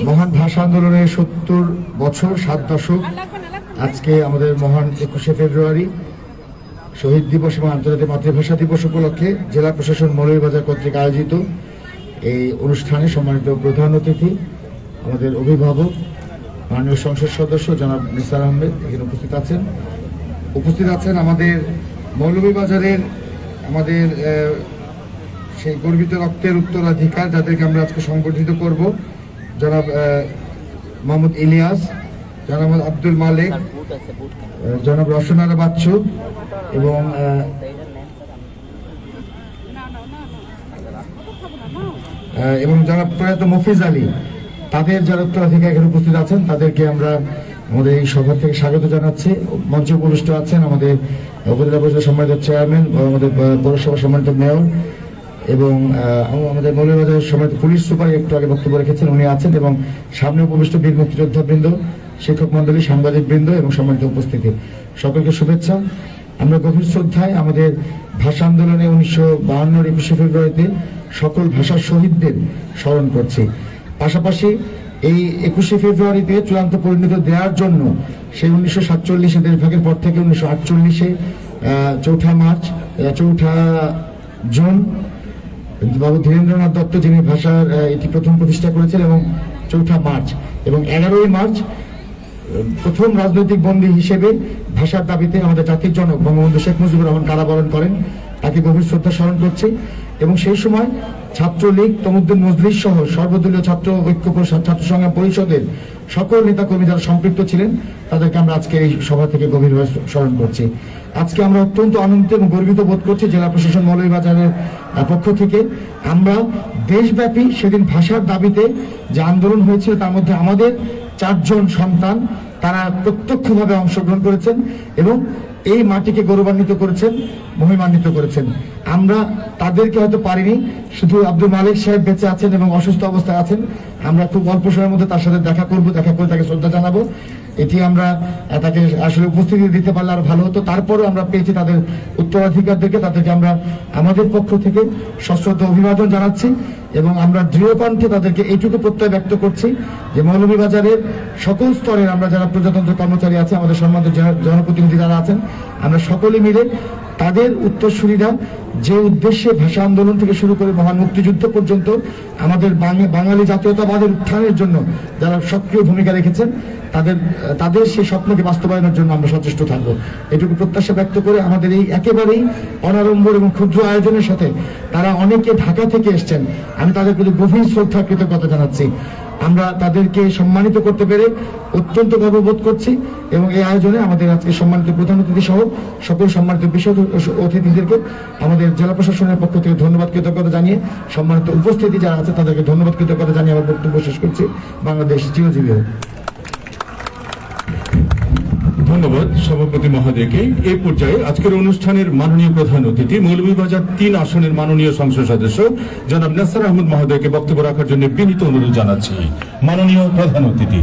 মহান ভাষা আন্দোলনের 70 বছর 7 দশক আজকে আমাদের মহান 21শে ফেব্রুয়ারি শহীদ দিবস এবং আন্তর্জাতিক মাতৃভাষা দিবস উপলক্ষে জেলা প্রশাসন মৌলভীবাজার কর্তৃক আয়োজিত এই অনুষ্ঠানে সম্মানিত প্রধান অতিথি, আমাদের অভিভাবক, মাননীয় সংসদ সদস্য জনাব নিসার আহমেদ এখানে উপস্থিত আছেন আমাদের মৌলভীবাজারের আমাদের সেই গর্বিত রক্তের উত্তরাধিকার যাদেরকে আমরা আজকে সংগঠিত করব, জনাব মোহাম্মদ ইলিয়াস, জনাব আব্দুল মালিক, জনাব রসনারা বাচ্চু এবং জনাব প্রয়াত মফিজ আলী, তাদের যারা উত্তরাধিকার এখানে উপস্থিত আছেন তাদেরকে আমরা আমাদের এই সভা থেকে স্বাগত জানাচ্ছি। মঞ্চে উপবিষ্ট আছেন আমাদের উপজেলা পরিষদ সম্মানিত চেয়ারম্যান, আমাদের পৌরসভা সম্মানিত মেয়র এবং আমাদের মৌলভীবাজার সম্মানিত পুলিশ সুপার একটু আগে বক্তব্য রেখেছেন, উনি আছেন এবং সামনে উপবিষ্ট বীর মুক্তিযোদ্ধা বৃন্দ, শিক্ষক মন্ডলী, সাংবাদিক বৃন্দ এবং সম্মানিত উপস্থিতি, সকলকে শুভেচ্ছা। আমরা গভীর শ্রদ্ধায় আমাদের ভাষা আন্দোলনে 1952 21শে ফেব্রুয়ারিতে সকল ভাষার শহীদদের স্মরণ করছি। পাশাপাশি এই 21শে ফেব্রুয়ারিতে চূড়ান্ত পরিণতি দেওয়ার জন্য সেই 1947 দেশভাগের পর থেকে 1948 চৌঠা জুন বাবু ধীরেন্দ্রনাথ দত্ত, যিনি ভাষার এটি প্রথম প্রতিষ্ঠা করেছেন, এবং 4 মার্চ এবং 11 মার্চ প্রথম রাজনৈতিক বন্দী হিসেবে ভাষার দাবিতে আমাদের জাতির জনক বঙ্গবন্ধু শেখ মুজিবুর রহমান কারাবরণ করেন। তাকে গভীর শ্রদ্ধা স্মরণ করছি। এবং সেই সময় ছাত্রলীগ, তমুদ্দিন মজলিস সহ সর্বদলীয় ছাত্র ঐক্য ছাত্র সংগ্রাম পরিষদের সকল নেতাকর্মী যারা সম্পৃক্ত ছিলেন তাদেরকে আমরা আজকে এই সভা থেকে গভীরভাবে স্মরণ করছি। আজকে আমরা অত্যন্ত আনন্দিত এবং গর্বিত বোধ করছি জেলা প্রশাসন মৌলভীবাজারের পক্ষ থেকে। আমরা দেশব্যাপী সেদিন ভাষার দাবিতে যে আন্দোলন হয়েছিল তার মধ্যে আমাদের 4 জন সন্তান তারা প্রত্যক্ষভাবে অংশগ্রহণ করেছেন এবং এই মাটিকে গৌরবান্বিত করেছেন, মহিমান্বিত করেছেন। আমরা তাদেরকে হয়তো পারিনি, শুধু আব্দুল মালিক সাহেব বেঁচে আছেন এবং অসুস্থ অবস্থায় আছেন। আমরা খুব অল্প সময়ের মধ্যে তার সাথে দেখা করব, দেখা করে তাকে শ্রদ্ধা জানাবো। এটি আমরা তাকে আসলে উপস্থিতি দিতে পারলে আর ভালো হতো। তারপরেও আমরা পেয়েছি তাদের উত্তরাধিকারদেরকে, তাদেরকে আমরা আমাদের পক্ষ থেকে সশ্রদ্ধ অভিবাদন জানাচ্ছি এবং আমরা দৃঢ়কণ্ঠে তাদেরকে এইটুকু প্রত্যয় ব্যক্ত করছি যে মৌলভীবাজারের সকল স্তরের আমরা যারা প্রজাতন্ত্র কর্মচারী আছে, আমাদের সম্মানিত জনপ্রতিনিধি যারা আছেন, আমরা সকলে মিলে তাদের উত্তরসূরিরা যে উদ্দেশ্যে ভাষা আন্দোলন থেকে শুরু করে মহান মুক্তিযুদ্ধ পর্যন্ত আমাদের বাঙালি জাতীয়তাবাদের উত্থানের জন্য যারা সক্রিয় ভূমিকা রেখেছেন তাদের সেই স্বপ্নকে বাস্তবায়নের জন্য আমরা সচেষ্ট থাকবো। এটুকু প্রত্যাশা ব্যক্ত করে আমাদের এই একেবারেই অনাড়ম্বর এবং ক্ষুদ্র আয়োজনের সাথে তারা অনেকে ঢাকা থেকে এসছেন, আমি তাদের প্রতি গভীর শ্রদ্ধা কৃতজ্ঞতা জানাচ্ছি। আমরা তাদেরকে সম্মানিত করতে পেরে অত্যন্ত গর্ববোধ করছি এবং এই আয়োজনে আমাদের আজকে সম্মানিত প্রধান অতিথি সহ সকল সম্মানিত বিশেষ অতিথিদেরকে আমাদের জেলা প্রশাসনের পক্ষ থেকে ধন্যবাদ কৃতজ্ঞতা জানিয়ে, সম্মানিত উপস্থিতি যারা আছে তাদেরকে ধন্যবাদ কৃতজ্ঞতা জানিয়ে আমার বক্তব্য শেষ করছি। বাংলাদেশ চিরজীবী হোক। ধন্যবাদ সভাপতি মহোদয়কে। এই পর্যায়ে আজকের অনুষ্ঠানের মাননীয় প্রধান অতিথি মৌলভীবাজার 3 আসনের মাননীয় সংসদ সদস্য জনাব নাসির আহমদ মহোদয়কে বক্তব্য রাখার জন্য বিনীত অনুরোধ জানাচ্ছি। মাননীয় প্রধান অতিথি।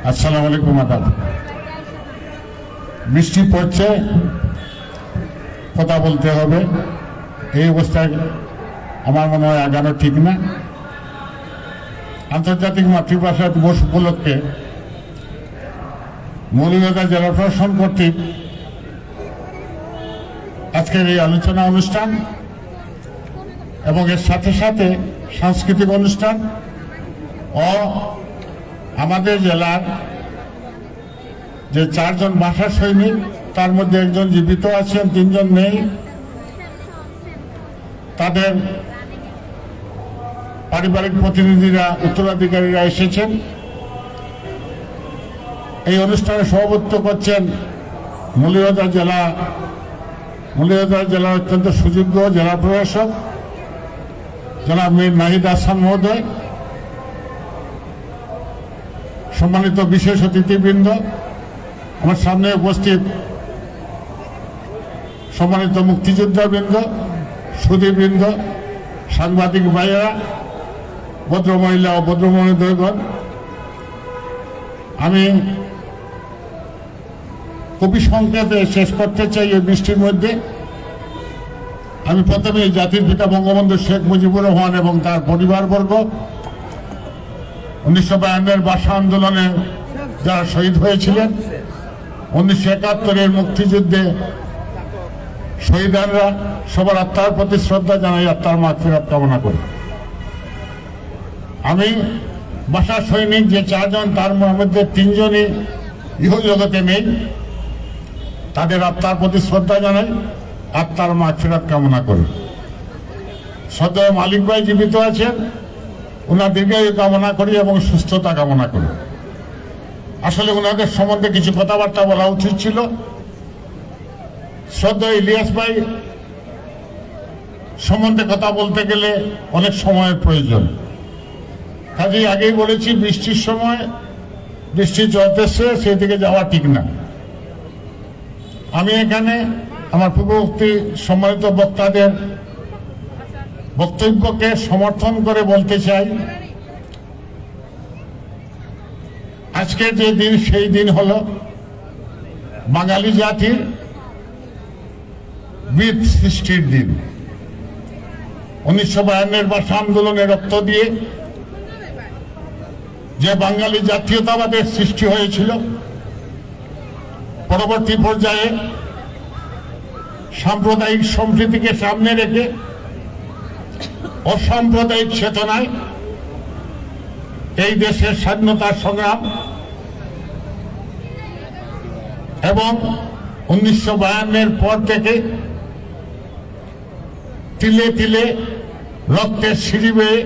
আসসালামু আলাইকুম। বৃষ্টি পড়ছে, কথা বলতে হবে, এই অবস্থায় আমার মনে হয় আগানো ঠিক না। আন্তর্জাতিক মাতৃভাষা দিবস উপলক্ষে মৌলভীবাজার জেলা প্রশাসন কর্তৃক আজকের এই আলোচনা অনুষ্ঠান এবং এর সাথে সাথে সাংস্কৃতিক অনুষ্ঠান ও আমাদের জেলার যে 4 জন ভাষা সৈনিক, তার মধ্যে 1 জন জীবিত আছেন, 3 জন নেই, তাদের পারিবারিক প্রতিনিধিরা, উত্তরাধিকারীরা এসেছেন। এই অনুষ্ঠানে সভাপতিত্ব করছেন মৌলভীবাজার জেলার অত্যন্ত সুযোগ্য জেলা প্রশাসক জনাব মীর নাহিদ হাসান মহোদয়, সম্মানিত বিশেষ অতিথিবৃন্দ, আমার সামনে উপস্থিত সম্মানিত মুক্তিযোদ্ধাবৃন্দ, সুধীবৃন্দ, সাংবাদিক ভাইয়েরা, ভদ্রমহিলা ও ভদ্রমহোদয়গণ, আমি খুবই সংক্ষেপে শেষ করতে চাই। এই বৃষ্টির মধ্যে আমি প্রথমে জাতির পিতা বঙ্গবন্ধু শেখ মুজিবুর রহমান এবং তার পরিবারবর্গ 1952 ভাষা আন্দোলনে যারা শহীদ হয়েছিলেন, 1971 মুক্তিযুদ্ধে শহীদানরা, সবার আত্মার প্রতি শ্রদ্ধা জানাই, আত্মার মাগফিরাত কামনা করি। আমি ভাষা সৈনিক যে 4 জন, তার মধ্যে 3 জনই ইহজগতে নেই, তাদের আত্মার প্রতি শ্রদ্ধা জানাই, আত্মার মাগফিরাত কামনা করি। শ্রদ্ধেয় মালিক ভাই জীবিত আছেন, ওনার দীর্ঘায়ু কামনা করি এবং সুস্থতা কামনা করি। আসলে ওনাদের সম্বন্ধে কিছু কথাবার্তা বলা উচিত ছিল। শ্রদ্ধেয় ইলিয়াস ভাই সম্বন্ধে কথা বলতে গেলে অনেক সময়ের প্রয়োজন, কাজেই আগেই বলেছি বৃষ্টির সময় বৃষ্টি চলতেছে, সেই দিকে যাওয়া ঠিক না। আমি এখানে আমার পূর্ববর্তী সম্মানিত বক্তাদের বক্তব্যকে সমর্থন করে বলতে চাই আজকের যে দিন সেই দিন হলো বাঙালি জাতির বীর সৃষ্টির দিন। 1952 ভাষা আন্দোলনে রক্ত দিয়ে যে বাঙালি জাতীয়তাবাদের সৃষ্টি হয়েছিল, পরবর্তী পর্যায়ে সাম্প্রদায়িক সম্প্রীতিকে সামনে রেখে অসাম্প্রদায়িক চেতনায় এই দেশের স্বাধীনতা সংগ্রাম এবং 1952 পর থেকে তিলে তিলে রক্তের সিঁড়ি বেয়ে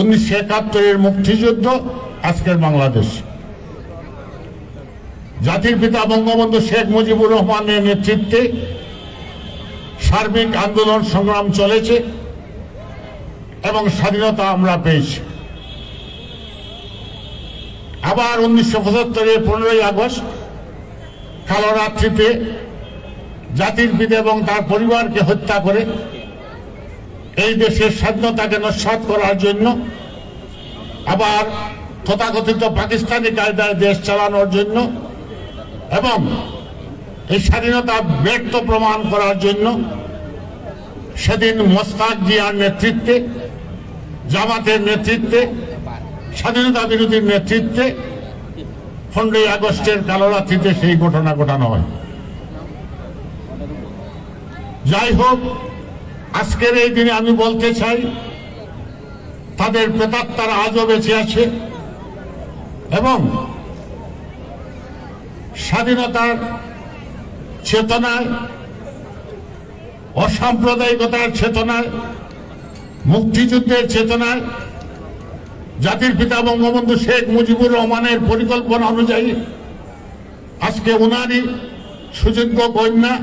1971 মুক্তিযুদ্ধ আজকের বাংলাদেশ। জাতির পিতা বঙ্গবন্ধু শেখ মুজিবুর রহমানের নেতৃত্বে সার্বিক আন্দোলন সংগ্রাম চলেছে এবং স্বাধীনতা আমরা পেয়েছি। আবার 1975 15ই আগস্ট কালো রাত্রিতে জাতির পিতা এবং তার পরিবারকে হত্যা করে এই দেশের স্বাধীনতাকে নস্যাৎ করার জন্য, আবার তথাকথিত পাকিস্তানি কায়দায় দেশ চালানোর জন্য এবং এই স্বাধীনতা ব্যর্থ প্রমাণ করার জন্য সেদিন মোস্তাক জিয়ার নেতৃত্বে, জামাতের নেতৃত্বে, স্বাধীনতা বিরোধীর নেতৃত্বে 15ই আগস্টের কালো রাত্রিতে সেই ঘটনা ঘটানো হয়। যাই হোক, আজকের এই দিনে আমি বলতে চাই তাদের প্রেতাত্মারা আজও বেঁচে আছে এবং স্বাধীনতার চেতনায়, অসাম্প্রদায়িকতার চেতনায়, মুক্তিযুদ্ধের চেতনায় জাতির পিতা বঙ্গবন্ধু শেখ মুজিবুর রহমানের পরিকল্পনা অনুযায়ী আজকে উনারই সুযোগ্য কন্যা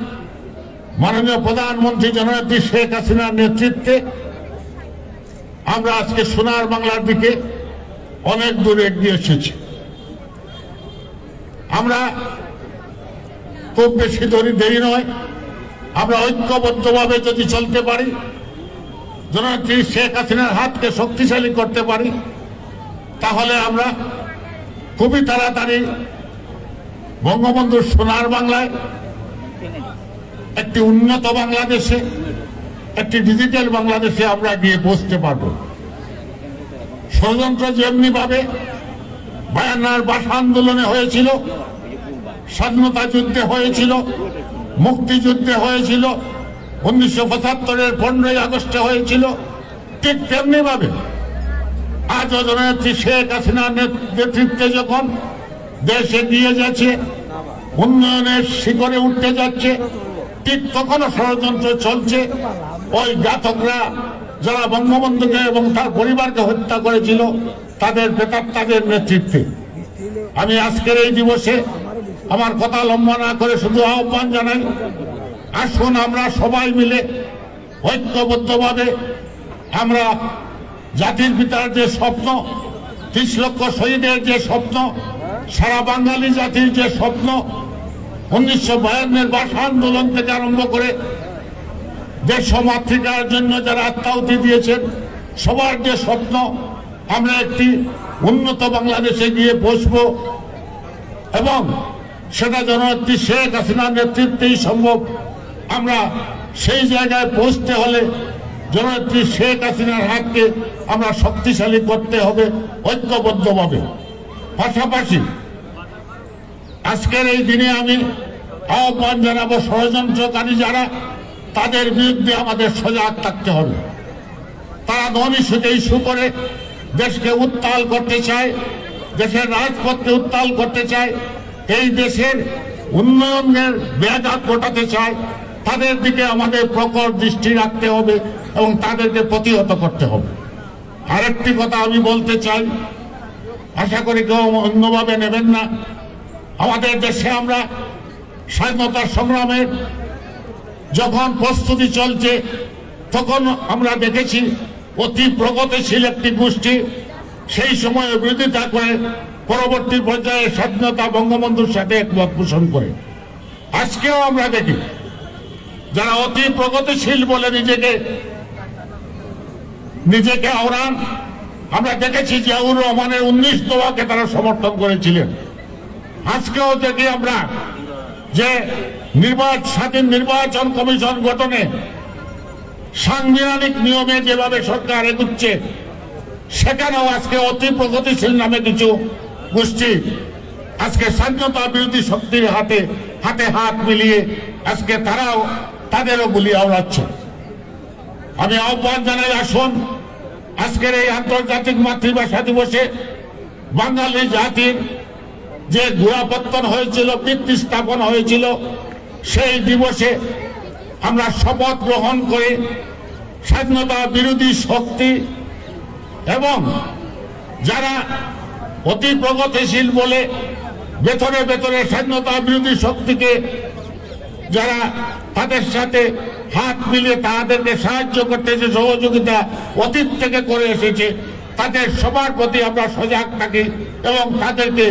মাননীয় প্রধানমন্ত্রী জননেত্রী শেখ হাসিনার নেতৃত্বে আমরা আজকে সোনার বাংলার দিকে অনেক দূর এগিয়ে এসেছি। আমরা খুব বেশি দেরি নয়, আমরা ঐক্যবদ্ধভাবে যদি চলতে পারি, জননেত্রী শেখ হাসিনার হাতকে শক্তিশালী করতে পারি, তাহলে আমরা খুবই তাড়াতাড়ি বঙ্গবন্ধুর সোনার বাংলায়, একটি উন্নত বাংলাদেশে, একটি ডিজিটাল বাংলাদেশে আমরা গিয়ে পৌঁছতে পারব। ষড়যন্ত্র যেমনি ভাবে 52 ভাষা আন্দোলনে হয়েছিল, স্বাধীনতা যুদ্ধে হয়েছিল, মুক্তিযুদ্ধে হয়েছিল, 1975 15ই আগস্টে হয়েছিল, ঠিক তেমনি ভাবে আজও জননেত্রী শেখ হাসিনার নেতৃত্বে যখন দেশ এগিয়ে যাচ্ছে, উন্নয়নের শিখরে উঠতে যাচ্ছে, ঠিক তখনও ষড়যন্ত্র চলছে। ওই ঘাতকরা যারা বঙ্গবন্ধুকে এবং তার পরিবারকে হত্যা করেছিল তাদের প্রেতাত্মাদের নেতৃত্বে আমি আজকের এই দিবসে আমার কথা লম্বা না করে শুধু আহ্বান জানাই, আসুন আমরা সবাই মিলে ঐক্যবদ্ধভাবে আমরা জাতির পিতার যে স্বপ্ন, 30 লক্ষ শহীদের যে স্বপ্ন, সারা বাঙালি জাতির যে স্বপ্ন, 1952 ভাষা আন্দোলন থেকে আরম্ভ করে দেশ মাতৃকার জন্য যারা আত্মাহুতি দিয়েছেন সবার যে স্বপ্ন, আমরা একটি উন্নত বাংলাদেশে গিয়ে পৌঁছব এবং সেটা জননেত্রী শেখ হাসিনার নেতৃত্বেই সম্ভব। আমরা সেই জায়গায় পৌঁছতে হলে জননেত্রী শেখ হাসিনার হাতকে আমরা শক্তিশালী করতে হবে ঐক্যবদ্ধভাবে। পাশাপাশি আজকের এই দিনে আমি আহ্বান জানাবো, ষড়যন্ত্রকারী যারা, তাদের বিরুদ্ধে আমাদের সজাগ থাকতে হবে। তারা ধনী ইস্যু করে দেশকে উত্তাল করতে চায়, দেশের রাজপথকে উত্তাল করতে চায়, এই দেশের উন্নয়নের ব্যাঘাত ঘটাতে চায়। তাদের দিকে আমাদের প্রখর দৃষ্টি রাখতে হবে এবং তাদেরকে প্রতিহত করতে হবে। আরেকটি কথা আমি বলতে চাই, আশা করি কেউ অন্যভাবে নেবেন না। আমাদের দেশে আমরা স্বাধীনতার সংগ্রামের যখন প্রস্তুতি চলছে তখন আমরা দেখেছি অতি প্রগতিশীল একটি গোষ্ঠী সেই সময় বিরোধিতা করে পরবর্তী পর্যায়ে স্বাধীনতা বঙ্গবন্ধুর সাথে একমত পোষণ করে। আজকেও আমরা দেখি যারা অতি প্রগতিশীল বলে নিজেকে আওড়ান, আমরা দেখেছি জিয়াউর রহমানের 19 দফাকে তারা সমর্থন করেছিলেন। আজকেও দেখি আমরা যে স্বাধীন নির্বাচন কমিশন গঠনে সাংবিধানিক নিয়মে যেভাবে সরকার এগুচ্ছে, সেখানেও আজকে অতি প্রগতিশীল নামে কিছু গোষ্ঠী আজকে স্বাধীনতা বিরোধী শক্তির হাতে হাতে হাত মিলিয়ে আজকে তাদেরও গুলি আওড়াচ্ছে। আমি আহ্বান জানাই, আসুন আজকের এই আন্তর্জাতিক মাতৃভাষা দিবসে বাঙালি জাতির যে গোড়াপত্তন হয়েছিল, ভিত্তি স্থাপন হয়েছিল, সেই দিবসে আমরা শপথ গ্রহণ করে স্বাধীনতা বিরোধী শক্তি এবং যারা অতি প্রগতিশীল বলে ভেতরে ভেতরে স্বাধীনতা বিরোধী শক্তিকে যারা তাদের সাথে হাত মিলিয়ে তাদেরকে সাহায্য করতে যে সহযোগিতা অতীত থেকে করে এসেছে, তাদের সবার প্রতি আমরা সজাগ থাকি এবং তাদেরকে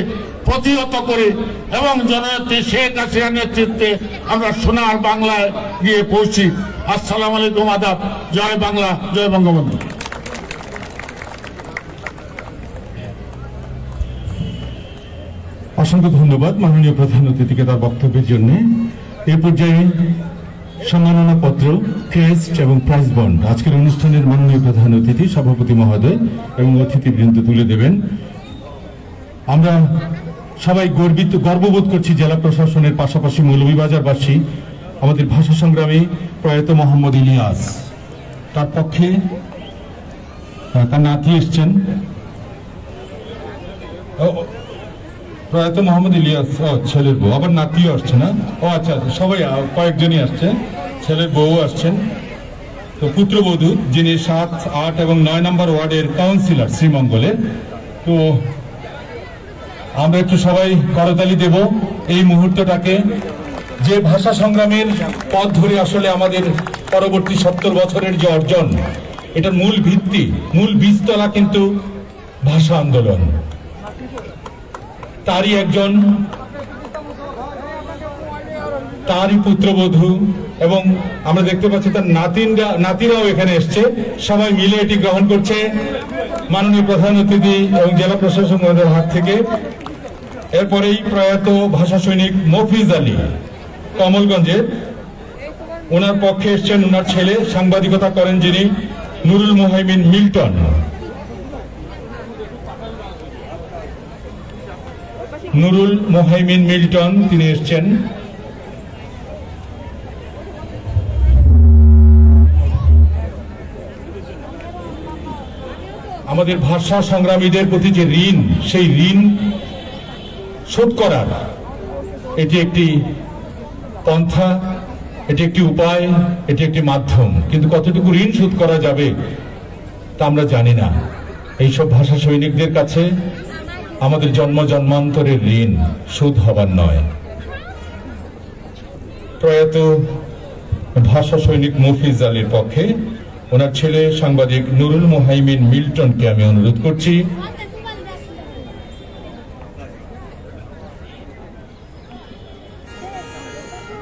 প্রতিহত করি এবং জননেত্রী শেখ হাসিনার নেতৃত্বে আমরা সোনার বাংলায় গিয়ে পৌঁছি। আসসালামু আলাইকুম, আদাব, জয় বাংলা, জয় বঙ্গবন্ধু। অসংখ্য ধন্যবাদ মাননীয় প্রধান অতিথিকে তার বক্তব্যের জন্য। এ পর্যায়ে সম্মাননা পত্র, ক্রেস্ট এবং প্রাইজ বন্ড আজকের অনুষ্ঠানের মাননীয় প্রধান অতিথি সভাপতি মহোদয় এবং অতিথিবৃন্দ তুলে দেবেন। আমরা সবাই গর্ববোধ করছি জেলা প্রশাসনের পাশাপাশি মৌলভীবাজারবাসী আমাদের ভাষা সংগ্রামী প্রয়াত মোহাম্মদ ইলিয়াস, তার পক্ষে তার নাতি এসছেন। প্রয়াত মোহাম্মদ ইলিয়াস ছেলের বউ, আবার নাতিও আসছে না? ও আচ্ছা, সবাই কয়েকজনই আসছে, ছেলের বউ আসছেন। তো পুত্রবধূ যিনি 7, 8 এবং 9 নম্বর ওয়ার্ডের কাউন্সিলর শ্রীমঙ্গলের। তো আমরা একটু সবাই করতালি দেব এই মুহূর্তটাকে, যে ভাষা সংগ্রামের পথ ধরে আসলে আমাদের পরবর্তী 70 বছরের যে অর্জন, এটার মূল ভিত্তি, মূল বীজতলা কিন্তু ভাষা আন্দোলন। তারই পুত্রবধূ এবং আমরা দেখতে পাচ্ছি তার নাতিরাও এখানে এসছে, সবাই মিলে এটি গ্রহণ করছে মাননীয় প্রধান অতিথি এবং জেলা প্রশাসক মহোদয়ের হাত থেকে। এরপরেই প্রয়াত ভাষা সৈনিক মফিজ আলী কমলগঞ্জের, ওনার পক্ষে এসছেন ওনার ছেলে, সাংবাদিকতা করেন যিনি, Nurul Muhaimin Milton. Nurul Muhaimin Milton তিনি এসছেন। আমাদের ভাষা সংগ্রামীদের প্রতি যে ঋণ, সেই ঋণ শোধ করার এটি একটি পন্থা, এটি একটি উপায়, এটি একটি মাধ্যম, কিন্তু কতটুকু ঋণ শোধ করা যাবে তা আমরা জানি না। এইসব ভাষা সৈনিকদের কাছে আমাদের জন্ম জন্মান্তরের ঋণ শোধ হবার নয়। প্রয়াত ভাষা সৈনিক মফিজ আলীর পক্ষে ওনার ছেলে সাংবাদিক নুরুল মুহাইমিন মিল্টনকে আমি অনুরোধ করছি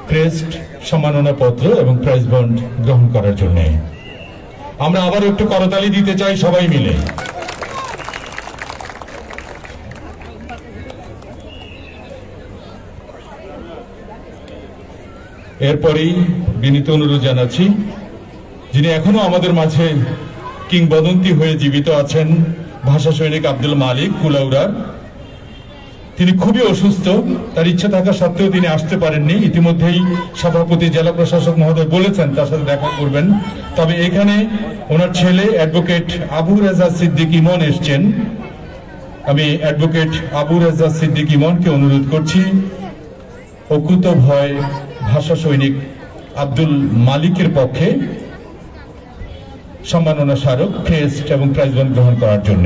ক্রেস্ট, সম্মাননা পত্র এবং প্রাইজ বন্ড গ্রহণ করার জন্য। আমরা আবার একটু করতালি দিতে চাই সবাই মিলে। এরপরেই বিনীত অনুরোধ জানাচ্ছি যিনি এখনো আমাদের মাঝে কিংবদন্তি হয়ে জীবিত আছেন, ভাষা সৈনিক আব্দুল মালিক কুলাউড়ার। তিনি খুবই অসুস্থ, তার ইচ্ছা থাকা সত্ত্বেও তিনি আসতে পারেননি। ইতিমধ্যেই সভাপতি জেলা প্রশাসক মহোদয় বলেছেন তার সাথে দেখা করবেন। তবে এখানে ওনার ছেলে অ্যাডভোকেট আবু রেজা সিদ্দিক ইমন এসছেন। আমি অ্যাডভোকেট আবু রেজা সিদ্দিক ইমনকে অনুরোধ করছি অকুত ভয় ভাষা সৈনিক আব্দুল মালিকের পক্ষে সম্মাননা স্মারক, ক্রেস্ট এবং প্রাইজ বন্ড গ্রহণ করার জন্য।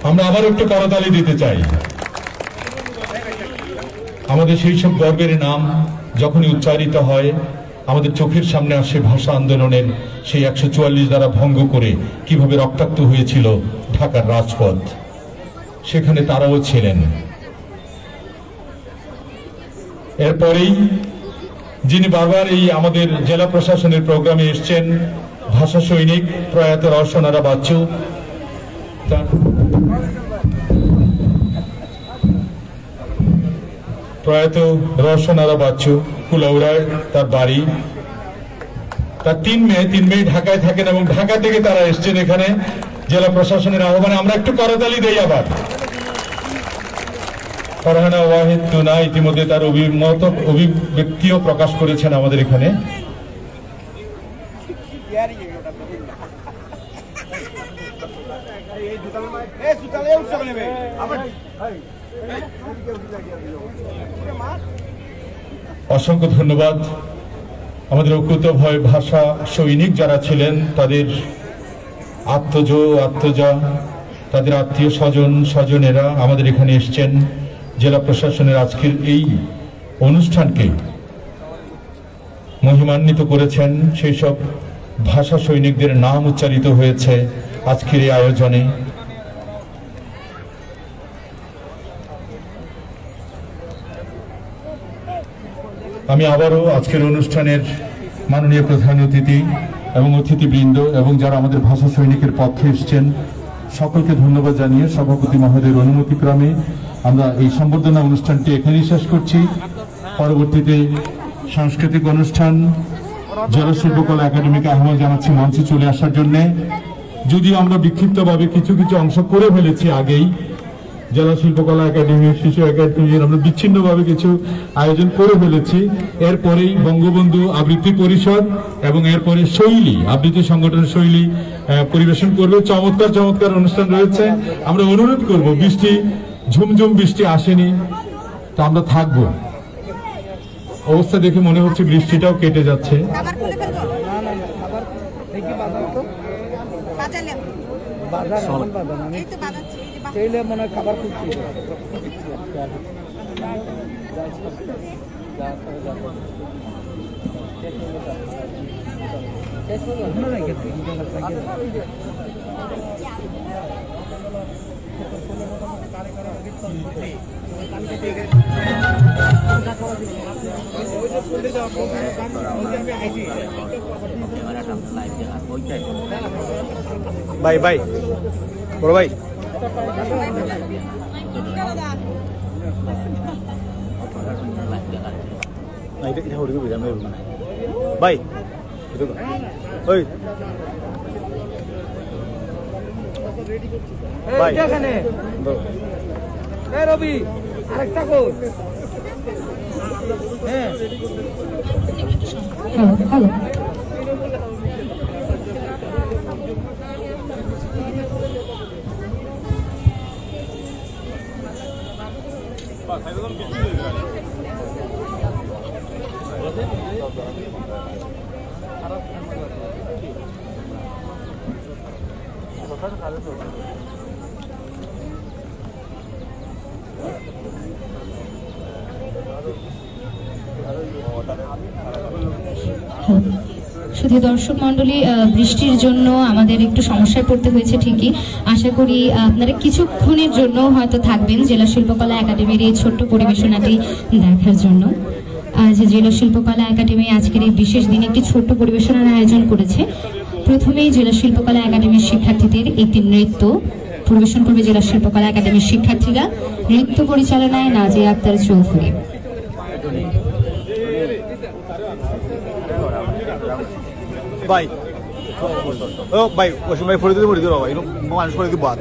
আমরা আবার একটু করতালি দিতে চাই। আমাদের সেই সব গর্বের নাম যখনই উচ্চারিত হয়, আমাদের চোখের সামনে আসে ভাষা আন্দোলনের সেই 144 দ্বারা ভঙ্গ করে কিভাবে রক্তাক্ত হয়েছিল ঢাকার রাজপথ, সেখানে তারাও ছিলেন। এরপরেই যিনি বারবার এই আমাদের জেলা প্রশাসনের প্রোগ্রামে এসছেন, ভাষা সৈনিক প্রয়াত রওশনারা বাচ্চু, প্রয়াত রওশনারা বাচ্চু কুলাউড়ায় তার বাড়ি। তার তিন মেয়ে ঢাকায় থাকেন এবং ঢাকা থেকে তারা এসছেন এখানে জেলা প্রশাসনের আহ্বানে। আমরা একটু করতালি দেই আবার। ফারহানা ওয়াহিদ টুনা ইতিমধ্যে তার অভিব্যক্তিও প্রকাশ করেছেন আমাদের এখানে। অসংখ্য ধন্যবাদ আমাদের অকুতভয় ভাষা সৈনিক যারা ছিলেন, তাদের আত্মজা, তাদের আত্মীয় স্বজনেরা আমাদের এখানে এসছেন। জেলা প্রশাসনের আজকের এই অনুষ্ঠানকে মহিমান্বিত করেছেন। সেই সব ভাষা সৈনিকদের নাম উচ্চারিত হয়েছে আজকের এই আয়োজনে। আমি আবারও আজকের অনুষ্ঠানের মাননীয় প্রধান অতিথি এবং অতিথিবৃন্দ এবং যারা আমাদের ভাষা সৈনিকের পক্ষে এসছেন সকলকে ধন্যবাদ জানিয়ে সভাপতি মহোদয়ের অনুমতিক্রমে আমরা এই সম্বর্ধনা অনুষ্ঠানটি এখানেই শেষ করছি। পরবর্তীতে সাংস্কৃতিক অনুষ্ঠান জেলা শিল্পকলা একাডেমিকে আহ্বান জানাচ্ছি মঞ্চে চলে আসার জন্য। যদিও আমরা বিক্ষিপ্তভাবে কিছু অংশ করে ফেলেছি আগেই, জেলা শিল্পকলা একাডেমি, শিশু একাডেমির আমরা বিচ্ছিন্নভাবে কিছু আয়োজন করে ফেলেছি। এরপরেই বঙ্গবন্ধু আবৃত্তি পরিষদ এবং এরপরে শৈলী আবৃত্তি সংগঠনের শৈলী পরিবেশন করবে। চমৎকার অনুষ্ঠান রয়েছে। আমরা অনুরোধ করব, ঝুমঝুম বৃষ্টি আসেনি তো আমরা থাকবো। অবস্থা দেখে মনে হচ্ছে বৃষ্টিটাও কেটে যাচ্ছে। ভাই বড় ভাই ভাই রবি আরেকটা কর। শুধু দর্শক মন্ডলী, বৃষ্টির জন্য আমাদের একটু সমস্যায় পড়তে হয়েছে ঠিকই। আশা করি আপনারা কিছুক্ষণের জন্য হয়তো থাকবেন জেলা শিল্পকলা একাডেমির এই ছোট্ট পরিবেশনাটি দেখার জন্য। আজ জেলা শিল্পকলা একাডেমি আজকের এই বিশেষ দিনে একটি ছোট্ট পরিবেশনার আয়োজন করেছে। প্রথমেই জেলা শিল্পকলা একাডেমির শিক্ষার্থীদের একটি নৃত্য পরিবেশন করবে জেলা শিল্পকলা একাডেমির শিক্ষার্থীরা। নৃত্য পরিচালনায় নাজিয়া আক্তার চৌধুরী। ভাই ওই সময় ফোড়ে দিতে ভাই মানুষ করে দিতে বাদ।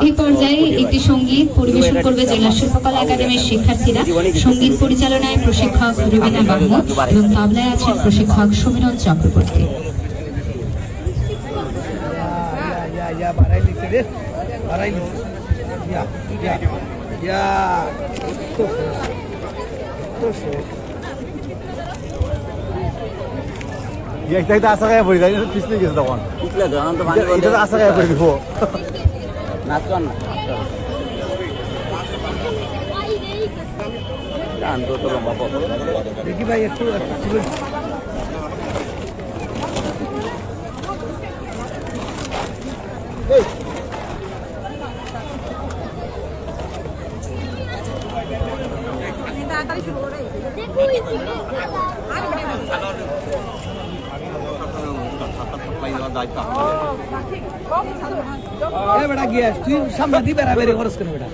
এই পর্যায়ে একটি সঙ্গীত পরিবেশন করবে জেলা শিল্পকলা একাডেমির শিক্ষার্থীরা। সঙ্গীত পরিচালনায় প্রশিক্ষক রুবিনা মাহমুদ এবং তবলায় আছেন প্রশিক্ষক সমীরণ চক্রবর্তী। আশা গায়ে পড়ি যাই পিছলে গেছে তখন এটা তো আশা গায়ে পড়ে দিব নাচ কর না দেখি ভাই একটু বেটা গিয়ে তুই সামনে দিয়ে বেড়াবেড়ি খরচ করে বেটা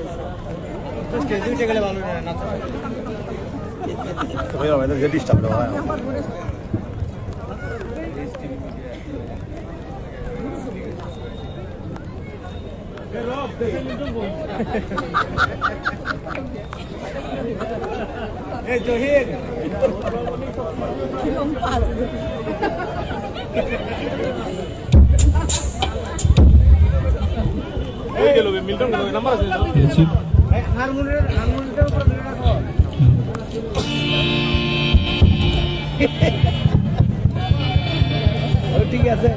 জহির ঠিক আছে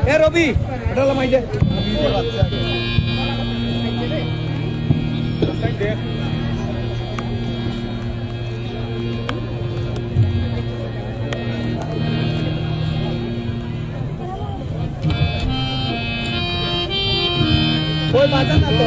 এ রবি এটা মাইজে ওই বাজার না তো